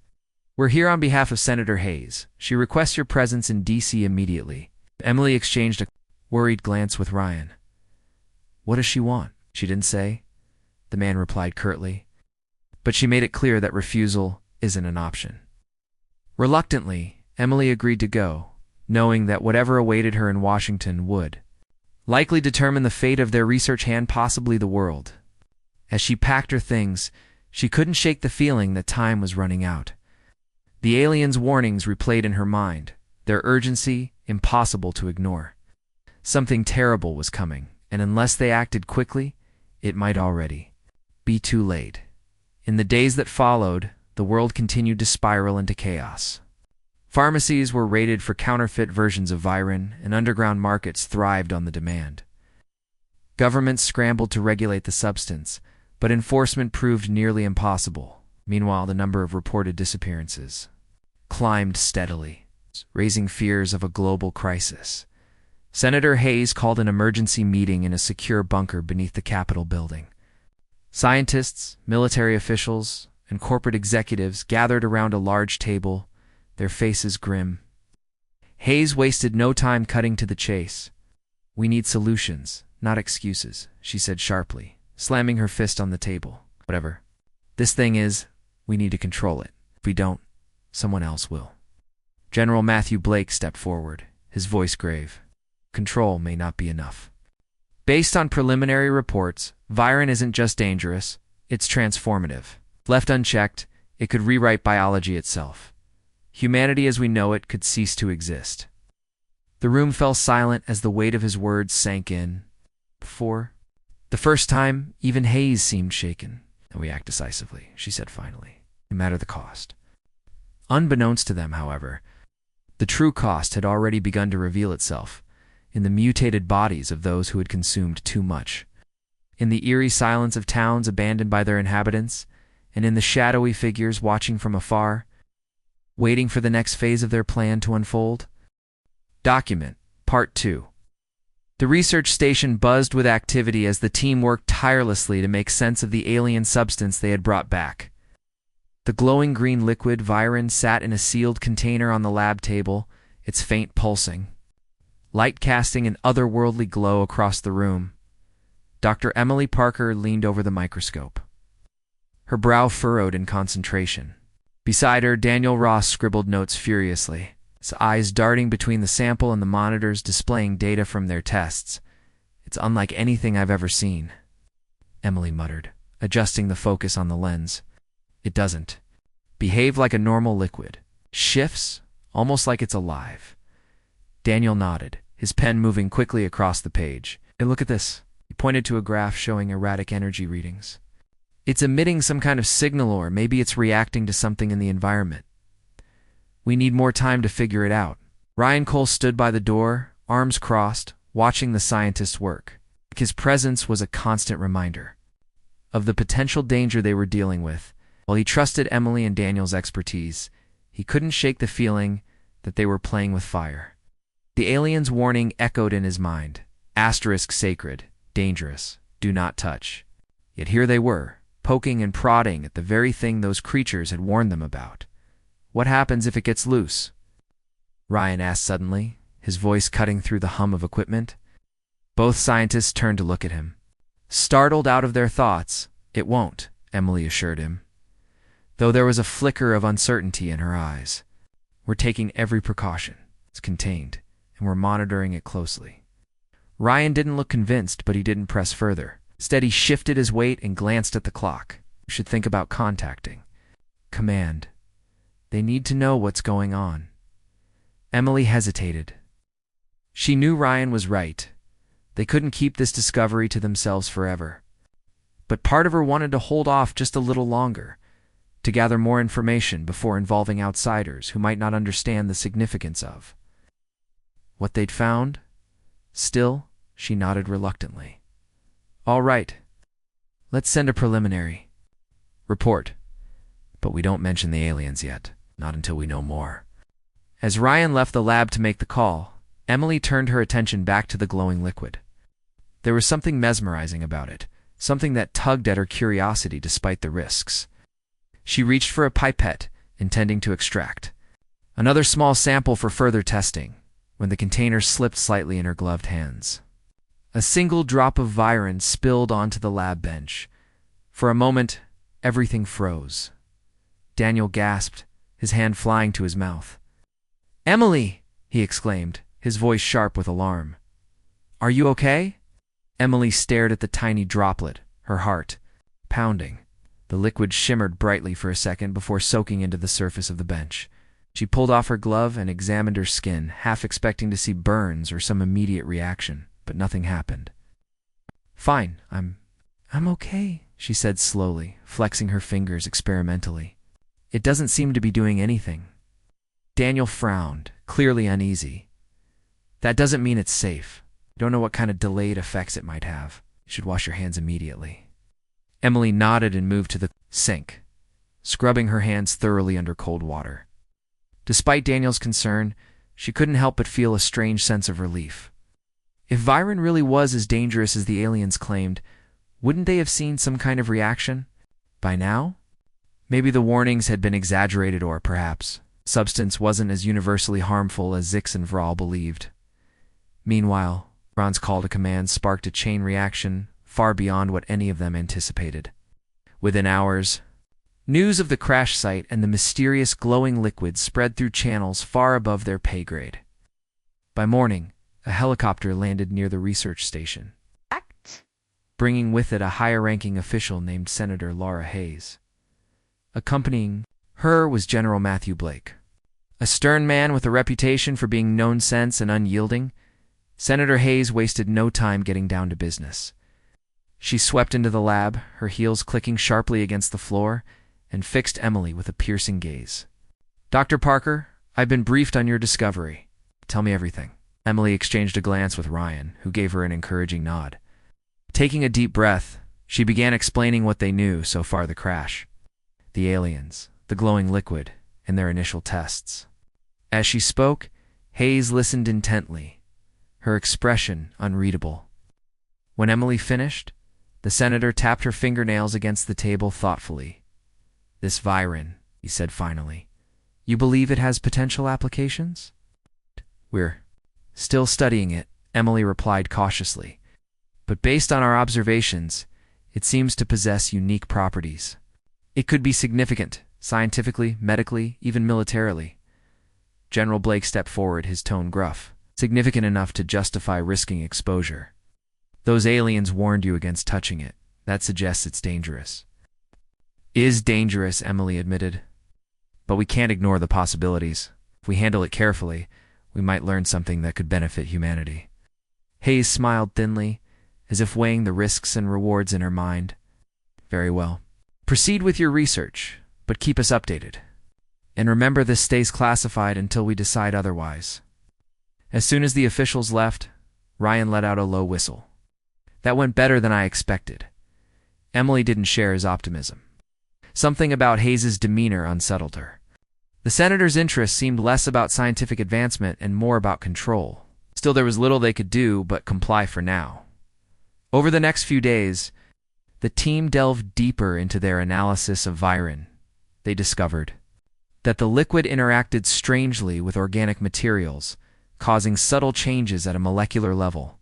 We're here on behalf of Senator Hayes. She requests your presence in D.C. immediately. Emily exchanged a worried glance with Ryan. What does she want? She didn't say. The man replied curtly. but she made it clear that refusal isn't an option. Reluctantly, Emily agreed to go, knowing that whatever awaited her in Washington would likely determine the fate of their research and possibly the world. As she packed her things, she couldn't shake the feeling that time was running out. The aliens' warnings replayed in her mind, their urgency impossible to ignore. Something terrible was coming, and unless they acted quickly, it might already be too late. In the days that followed, the world continued to spiral into chaos. Pharmacies were raided for counterfeit versions of Viren, and underground markets thrived on the demand. Governments scrambled to regulate the substance, but enforcement proved nearly impossible. Meanwhile, the number of reported disappearances climbed steadily, raising fears of a global crisis. Senator Hayes called an emergency meeting in a secure bunker beneath the Capitol building. Scientists, military officials, and corporate executives gathered around a large table, their faces grim. Hayes wasted no time cutting to the chase. "We need solutions, not excuses," she said sharply, slamming her fist on the table. "Whatever this thing is, we need to control it. If we don't, someone else will." General Matthew Blake stepped forward, his voice grave. "Control may not be enough. Based on preliminary reports, Viren isn't just dangerous, it's transformative. Left unchecked, it could rewrite biology itself. Humanity as we know it could cease to exist." The room fell silent as the weight of his words sank in. For the first time, even Hayes seemed shaken. "And we act decisively," she said finally, "no matter the cost." Unbeknownst to them, however, the true cost had already begun to reveal itself in the mutated bodies of those who had consumed too much. In the eerie silence of towns abandoned by their inhabitants, and in the shadowy figures watching from afar, waiting for the next phase of their plan to unfold. Document Part 2. The research station buzzed with activity as the team worked tirelessly to make sense of the alien substance they had brought back. The glowing green liquid Viren sat in a sealed container on the lab table, its faint pulsing, light casting an otherworldly glow across the room. Dr. Emily Parker leaned over the microscope, her brow furrowed in concentration. Beside her, Daniel Ross scribbled notes furiously, his eyes darting between the sample and the monitors displaying data from their tests. "It's unlike anything I've ever seen," Emily muttered, adjusting the focus on the lens. "It doesn't behave like a normal liquid. Shifts, almost like it's alive." Daniel nodded, his pen moving quickly across the page. "Hey, look at this." He pointed to a graph showing erratic energy readings. "It's emitting some kind of signal, or maybe it's reacting to something in the environment. We need more time to figure it out." Ryan Cole stood by the door, arms crossed, watching the scientists work. His presence was a constant reminder of the potential danger they were dealing with. While he trusted Emily and Daniel's expertise, he couldn't shake the feeling that they were playing with fire. The alien's warning echoed in his mind. Asterisk sacred, dangerous, do not touch. Yet here they were, poking and prodding at the very thing those creatures had warned them about. "What happens if it gets loose?" Ryan asked suddenly, his voice cutting through the hum of equipment. Both scientists turned to look at him. Startled out of their thoughts, "It won't," Emily assured him, though there was a flicker of uncertainty in her eyes. "We're taking every precaution. It's contained, and we're monitoring it closely." Ryan didn't look convinced, but he didn't press further. Instead, he shifted his weight and glanced at the clock. "We should think about contacting Command. They need to know what's going on." Emily hesitated. She knew Ryan was right. They couldn't keep this discovery to themselves forever. But part of her wanted to hold off just a little longer, to gather more information before involving outsiders who might not understand the significance of what they'd found. Still, she nodded reluctantly. "All right. Let's send a preliminary report. But we don't mention the aliens yet, not until we know more." As Ryan left the lab to make the call, Emily turned her attention back to the glowing liquid. There was something mesmerizing about it, something that tugged at her curiosity despite the risks. She reached for a pipette, intending to extract another small sample for further testing, when the container slipped slightly in her gloved hands. A single drop of Viren spilled onto the lab bench. For a moment, Everything froze. Daniel gasped, his hand flying to his mouth. "Emily!" he exclaimed, his voice sharp with alarm. "Are you okay?" Emily stared at the tiny droplet, her heart pounding. The liquid shimmered brightly for a second before soaking into the surface of the bench. She pulled off her glove and examined her skin, half expecting to see burns or some immediate reaction, but nothing happened. "Fine, I'm okay," she said slowly, flexing her fingers experimentally. "It doesn't seem to be doing anything." Daniel frowned, clearly uneasy. "That doesn't mean it's safe. Don't know what kind of delayed effects it might have. You should wash your hands immediately." Emily nodded and moved to the sink, scrubbing her hands thoroughly under cold water. Despite Daniel's concern, she couldn't help but feel a strange sense of relief. If Viren really was as dangerous as the aliens claimed, wouldn't they have seen some kind of reaction by now? Maybe the warnings had been exaggerated, or perhaps substance wasn't as universally harmful as Zix and Vral believed. Meanwhile, Ron's call to command sparked a chain reaction far beyond what any of them anticipated. Within hours, news of the crash site and the mysterious glowing liquid spread through channels far above their pay grade. By morning, a helicopter landed near the research station, bringing with it a higher-ranking official named Senator Laura Hayes. Accompanying her was General Matthew Blake. A stern man with a reputation for being no-sense and unyielding, Senator Hayes wasted no time getting down to business. She swept into the lab, her heels clicking sharply against the floor, and fixed Emily with a piercing gaze. "Dr. Parker, I've been briefed on your discovery. Tell me everything." Emily exchanged a glance with Ryan, who gave her an encouraging nod. Taking a deep breath, she began explaining what they knew so far: the crash, the aliens, the glowing liquid, and their initial tests. As she spoke, Hayes listened intently, her expression unreadable. When Emily finished, the senator tapped her fingernails against the table thoughtfully. "This Viren," he said finally. "You believe it has potential applications?" "We're still studying it," Emily replied cautiously. "But based on our observations, it seems to possess unique properties. It could be significant, scientifically, medically, even militarily." General Blake stepped forward, his tone gruff. "Significant enough to justify risking exposure. Those aliens warned you against touching it. That suggests it's dangerous." "Is dangerous," Emily admitted. "But we can't ignore the possibilities. If we handle it carefully, we might learn something that could benefit humanity." Hayes smiled thinly, as if weighing the risks and rewards in her mind. "Very well. Proceed with your research, but keep us updated. And remember, this stays classified until we decide otherwise." As soon as the officials left, Ryan let out a low whistle. "That went better than I expected." Emily didn't share his optimism. Something about Hayes' demeanor unsettled her. The senator's interest seemed less about scientific advancement and more about control. Still, there was little they could do but comply for now. Over the next few days, the team delved deeper into their analysis of Viren. They discovered that the liquid interacted strangely with organic materials, causing subtle changes at a molecular level.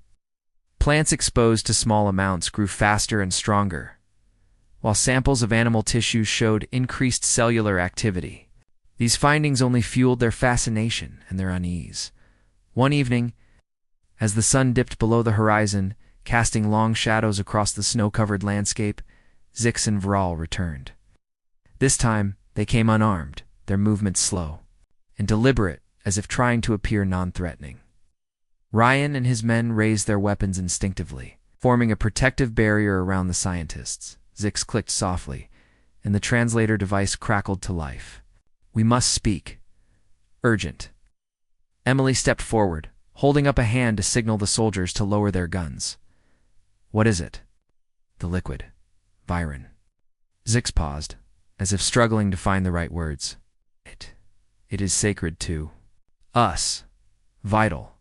Plants exposed to small amounts grew faster and stronger, while samples of animal tissues showed increased cellular activity. These findings only fueled their fascination and their unease. One evening, as the sun dipped below the horizon, casting long shadows across the snow-covered landscape, Zix and Vral returned. This time, they came unarmed, their movements slow and deliberate, as if trying to appear non-threatening. Ryan and his men raised their weapons instinctively, forming a protective barrier around the scientists. Zix clicked softly, and the translator device crackled to life. "We must speak. Urgent." Emily stepped forward, holding up a hand to signal the soldiers to lower their guns. "What is it?" "The liquid. Viren." Zix paused, as if struggling to find the right words. It is sacred to us. Vital.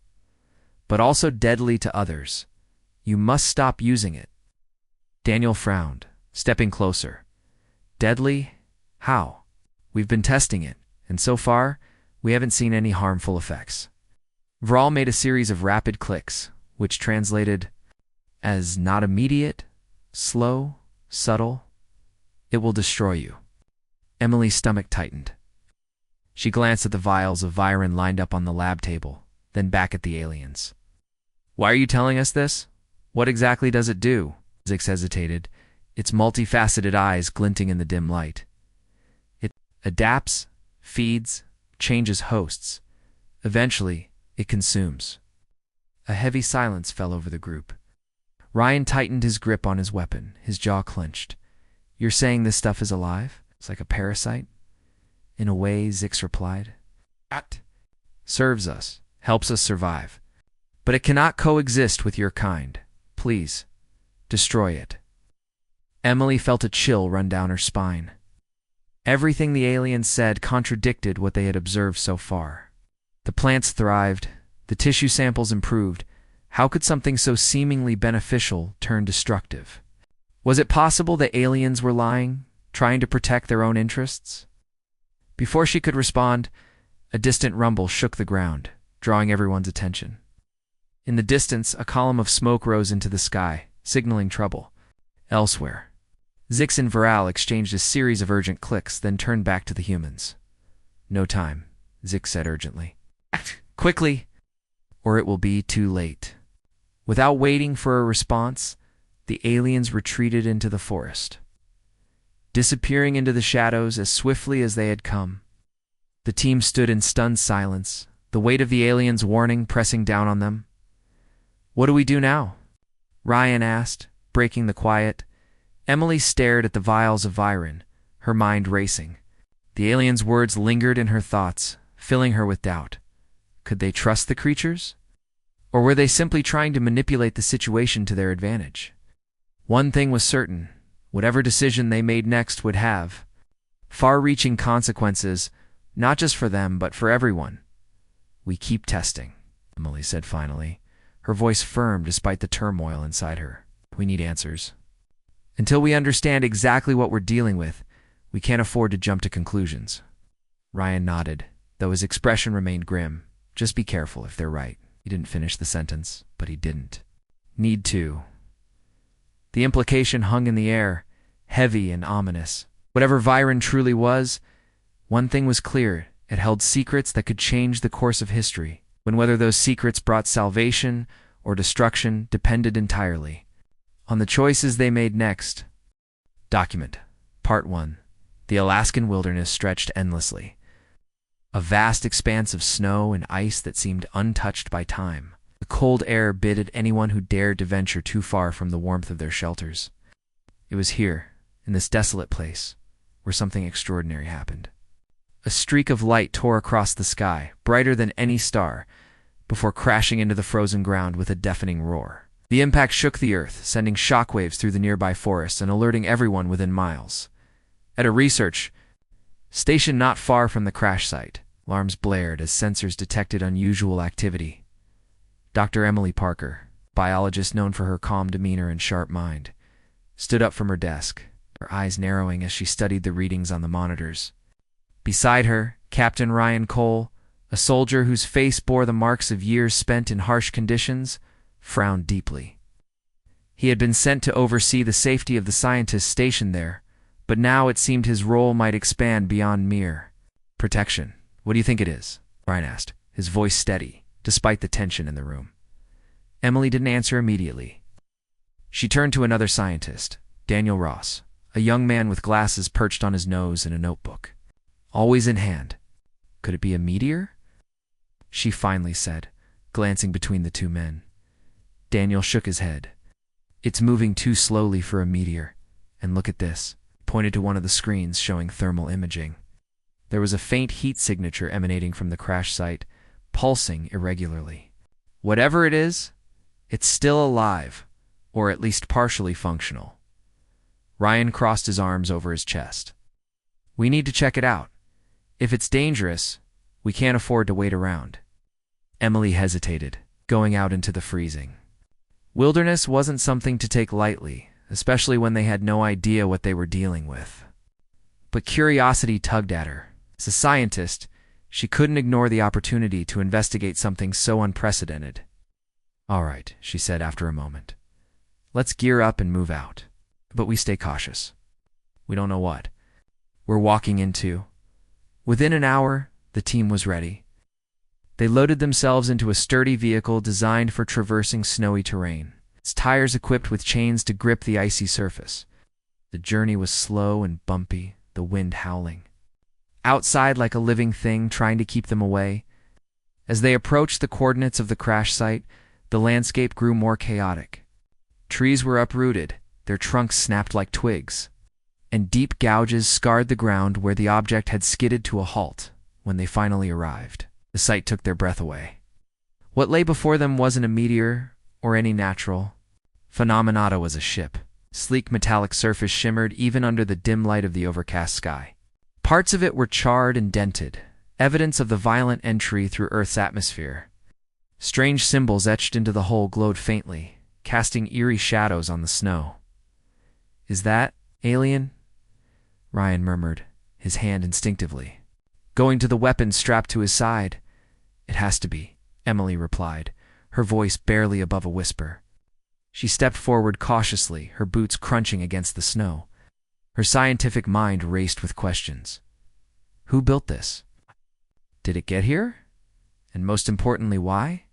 But also deadly to others. You must stop using it." Daniel frowned, stepping closer. "Deadly? How? We've been testing it, and so far, we haven't seen any harmful effects." Vral made a series of rapid clicks, which translated as not immediate, slow, subtle, It will destroy you. Emily's stomach tightened. She glanced at the vials of Viren lined up on the lab table, then back at the aliens. Why are you telling us this? What exactly does it do? Zix hesitated, its multifaceted eyes glinting in the dim light. It adapts, feeds, changes hosts. Eventually, it consumes. A heavy silence fell over the group. Ryan tightened his grip on his weapon, his jaw clenched. You're saying this stuff is alive? It's like a parasite? In a way, Zix replied. It serves us, helps us survive. But it cannot coexist with your kind. Please, destroy it. Emily felt a chill run down her spine. Everything the aliens said contradicted what they had observed so far. The plants thrived, the tissue samples improved. How could something so seemingly beneficial turn destructive? Was it possible that aliens were lying, trying to protect their own interests? Before she could respond, a distant rumble shook the ground, drawing everyone's attention. In the distance, a column of smoke rose into the sky, signaling trouble. Elsewhere, Zix and Viral exchanged a series of urgent clicks, then turned back to the humans. No time, Zix said urgently. Act quickly, or it will be too late. Without waiting for a response, the aliens retreated into the forest, disappearing into the shadows as swiftly as they had come. The team stood in stunned silence, the weight of the aliens' warning pressing down on them. What do we do now? Ryan asked, breaking the quiet. Emily stared at the vials of Viren, her mind racing. The aliens' words lingered in her thoughts, filling her with doubt. Could they trust the creatures? Or were they simply trying to manipulate the situation to their advantage? One thing was certain, whatever decision they made next would have far-reaching consequences, not just for them, but for everyone. We keep testing, Emily said finally, her voice firm despite the turmoil inside her. We need answers. Until we understand exactly what we're dealing with, we can't afford to jump to conclusions. Ryan nodded, though his expression remained grim. Just be careful if they're right. He didn't finish the sentence, but he didn't. Need to. The implication hung in the air, heavy and ominous. Whatever Viren truly was, one thing was clear. It held secrets that could change the course of history, when whether those secrets brought salvation or destruction depended entirely on the choices they made next. Document. Part 1. The Alaskan wilderness stretched endlessly. A vast expanse of snow and ice that seemed untouched by time. The cold air bit at anyone who dared to venture too far from the warmth of their shelters. It was here, in this desolate place, where something extraordinary happened. A streak of light tore across the sky, brighter than any star, before crashing into the frozen ground with a deafening roar. The impact shook the earth, sending shockwaves through the nearby forests and alerting everyone within miles. At a research station not far from the crash site, alarms blared as sensors detected unusual activity. Dr. Emily Parker, biologist known for her calm demeanor and sharp mind, stood up from her desk, her eyes narrowing as she studied the readings on the monitors. Beside her, Captain Ryan Cole, a soldier whose face bore the marks of years spent in harsh conditions, frowned deeply. He had been sent to oversee the safety of the scientists stationed there, but now it seemed his role might expand beyond mere protection. What do you think it is? Ryan asked, his voice steady, despite the tension in the room. Emily didn't answer immediately. She turned to another scientist, Daniel Ross, a young man with glasses perched on his nose and a notebook, always in hand. Could it be a meteor? She finally said, glancing between the two men. Daniel shook his head. It's moving too slowly for a meteor. And look at this. Pointed to one of the screens showing thermal imaging. There was a faint heat signature emanating from the crash site, pulsing irregularly. Whatever it is, it's still alive, or at least partially functional. Ryan crossed his arms over his chest. We need to check it out. If it's dangerous, we can't afford to wait around. Emily hesitated, going out into the freezing. Wilderness wasn't something to take lightly, especially when they had no idea what they were dealing with. But curiosity tugged at her. As a scientist, she couldn't ignore the opportunity to investigate something so unprecedented. All right, she said after a moment. Let's gear up and move out. But we stay cautious. We don't know what we're walking into. Within an hour, the team was ready. They loaded themselves into a sturdy vehicle designed for traversing snowy terrain, its tires equipped with chains to grip the icy surface. The journey was slow and bumpy, the wind howling outside like a living thing trying to keep them away. As they approached the coordinates of the crash site, the landscape grew more chaotic. Trees were uprooted, their trunks snapped like twigs, and deep gouges scarred the ground where the object had skidded to a halt. When they finally arrived, the sight took their breath away. What lay before them wasn't a meteor or any natural phenomena. It was a ship. Sleek metallic surface shimmered even under the dim light of the overcast sky. Parts of it were charred and dented, evidence of the violent entry through Earth's atmosphere. Strange symbols etched into the hull glowed faintly, casting eerie shadows on the snow. "Is that alien?" Ryan murmured, his hand instinctively going to the weapon strapped to his side. "It has to be," Emily replied, her voice barely above a whisper. She stepped forward cautiously, her boots crunching against the snow. Her scientific mind raced with questions. Who built this? Did it get here? And most importantly, why?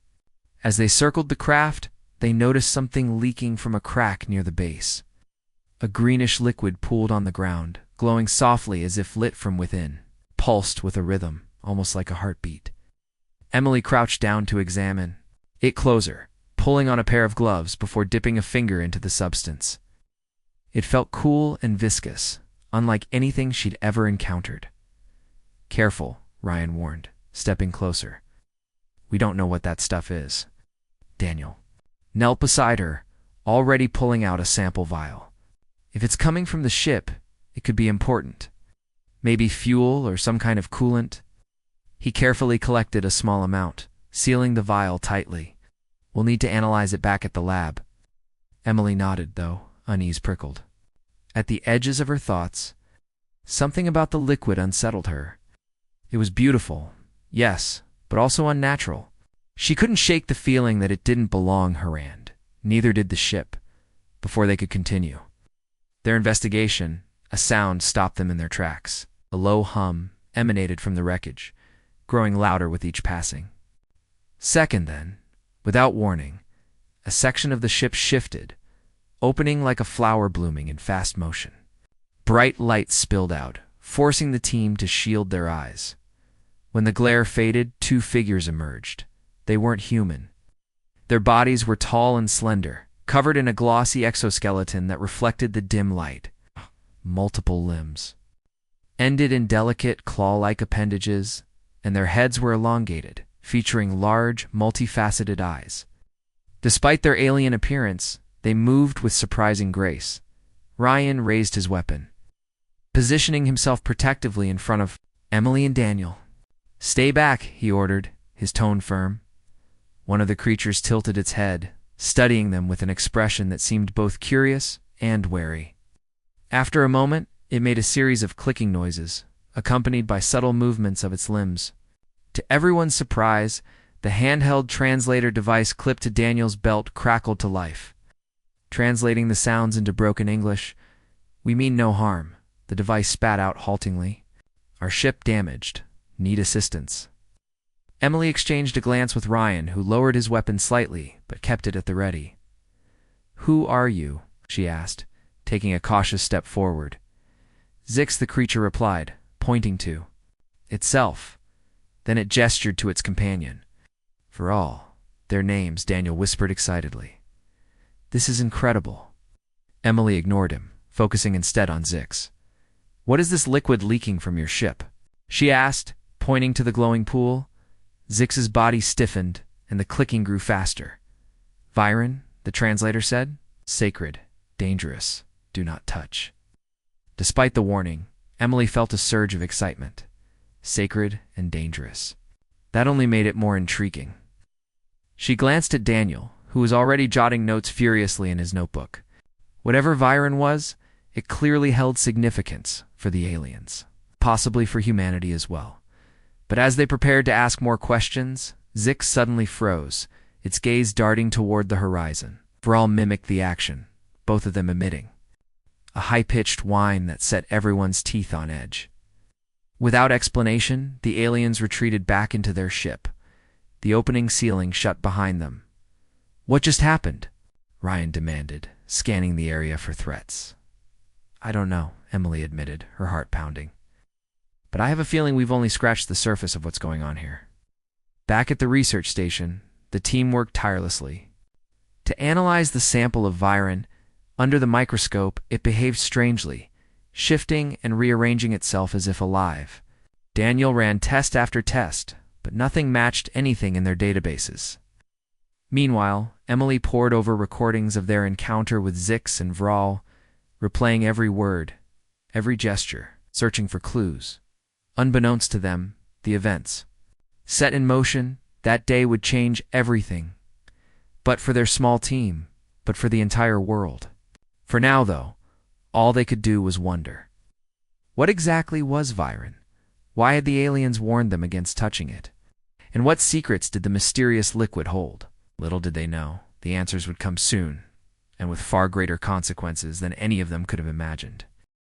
As they circled the craft, they noticed something leaking from a crack near the base. A greenish liquid pooled on the ground, glowing softly as if lit from within, pulsed with a rhythm, almost like a heartbeat. Emily crouched down to examine it closer, pulling on a pair of gloves before dipping a finger into the substance. It felt cool and viscous, unlike anything she'd ever encountered. "Careful," Ryan warned, stepping closer. "We don't know what that stuff is." Daniel knelt beside her, already pulling out a sample vial. "If it's coming from the ship, it could be important. Maybe fuel or some kind of coolant." He carefully collected a small amount, sealing the vial tightly. "We'll need to analyze it back at the lab." Emily nodded, though unease prickled at the edges of her thoughts. Something about the liquid unsettled her. It was beautiful, yes, but also unnatural. She couldn't shake the feeling that it didn't belong her, and neither did the ship. Before they could continue their investigation, a sound stopped them in their tracks. A low hum emanated from the wreckage, growing louder with each passing second. Then, without warning, a section of the ship shifted, opening like a flower blooming in fast motion. Bright light spilled out, forcing the team to shield their eyes. When the glare faded, two figures emerged. They weren't human. Their bodies were tall and slender, covered in a glossy exoskeleton that reflected the dim light. Multiple limbs ended in delicate claw-like appendages, and their heads were elongated, featuring large, multifaceted eyes. Despite their alien appearance, they moved with surprising grace. Ryan raised his weapon, positioning himself protectively in front of Emily and Daniel. "Stay back," he ordered, his tone firm. One of the creatures tilted its head, studying them with an expression that seemed both curious and wary. After a moment, it made a series of clicking noises, accompanied by subtle movements of its limbs. To everyone's surprise, the handheld translator device clipped to Daniel's belt crackled to life. Translating the sounds into broken English, "We mean no harm," the device spat out haltingly. "Our ship damaged. Need assistance." Emily exchanged a glance with Ryan, who lowered his weapon slightly, but kept it at the ready. "Who are you?" she asked, taking a cautious step forward. "Zix," the creature replied, pointing to itself. Then it gestured to its companion. "For all their names," Daniel whispered excitedly. "This is incredible." Emily ignored him, focusing instead on Zix. "What is this liquid leaking from your ship?" she asked, pointing to the glowing pool. Zix's body stiffened, and the clicking grew faster. "Viren," the translator said. "Sacred, dangerous, do not touch." Despite the warning, Emily felt a surge of excitement. Sacred and dangerous. That only made it more intriguing. She glanced at Daniel, who was already jotting notes furiously in his notebook. Whatever Viren was, it clearly held significance for the aliens, possibly for humanity as well. But as they prepared to ask more questions, Zix suddenly froze, its gaze darting toward the horizon. Vral mimicked the action, both of them emitting a high-pitched whine that set everyone's teeth on edge. Without explanation, the aliens retreated back into their ship. The opening ceiling shut behind them. "What just happened?" Ryan demanded, scanning the area for threats. "I don't know," Emily admitted, her heart pounding. "But I have a feeling we've only scratched the surface of what's going on here." Back at the research station, the team worked tirelessly. To analyze the sample of Viren, under the microscope, it behaved strangely, shifting and rearranging itself as if alive. Daniel ran test after test, but nothing matched anything in their databases. Meanwhile, Emily pored over recordings of their encounter with Zix and Vral, replaying every word, every gesture, searching for clues. Unbeknownst to them, the events set in motion that day would change everything. But for their small team, but for the entire world. For now, though, all they could do was wonder. What exactly was Viren? Why had the aliens warned them against touching it? And what secrets did the mysterious liquid hold? Little did they know, the answers would come soon, and with far greater consequences than any of them could have imagined.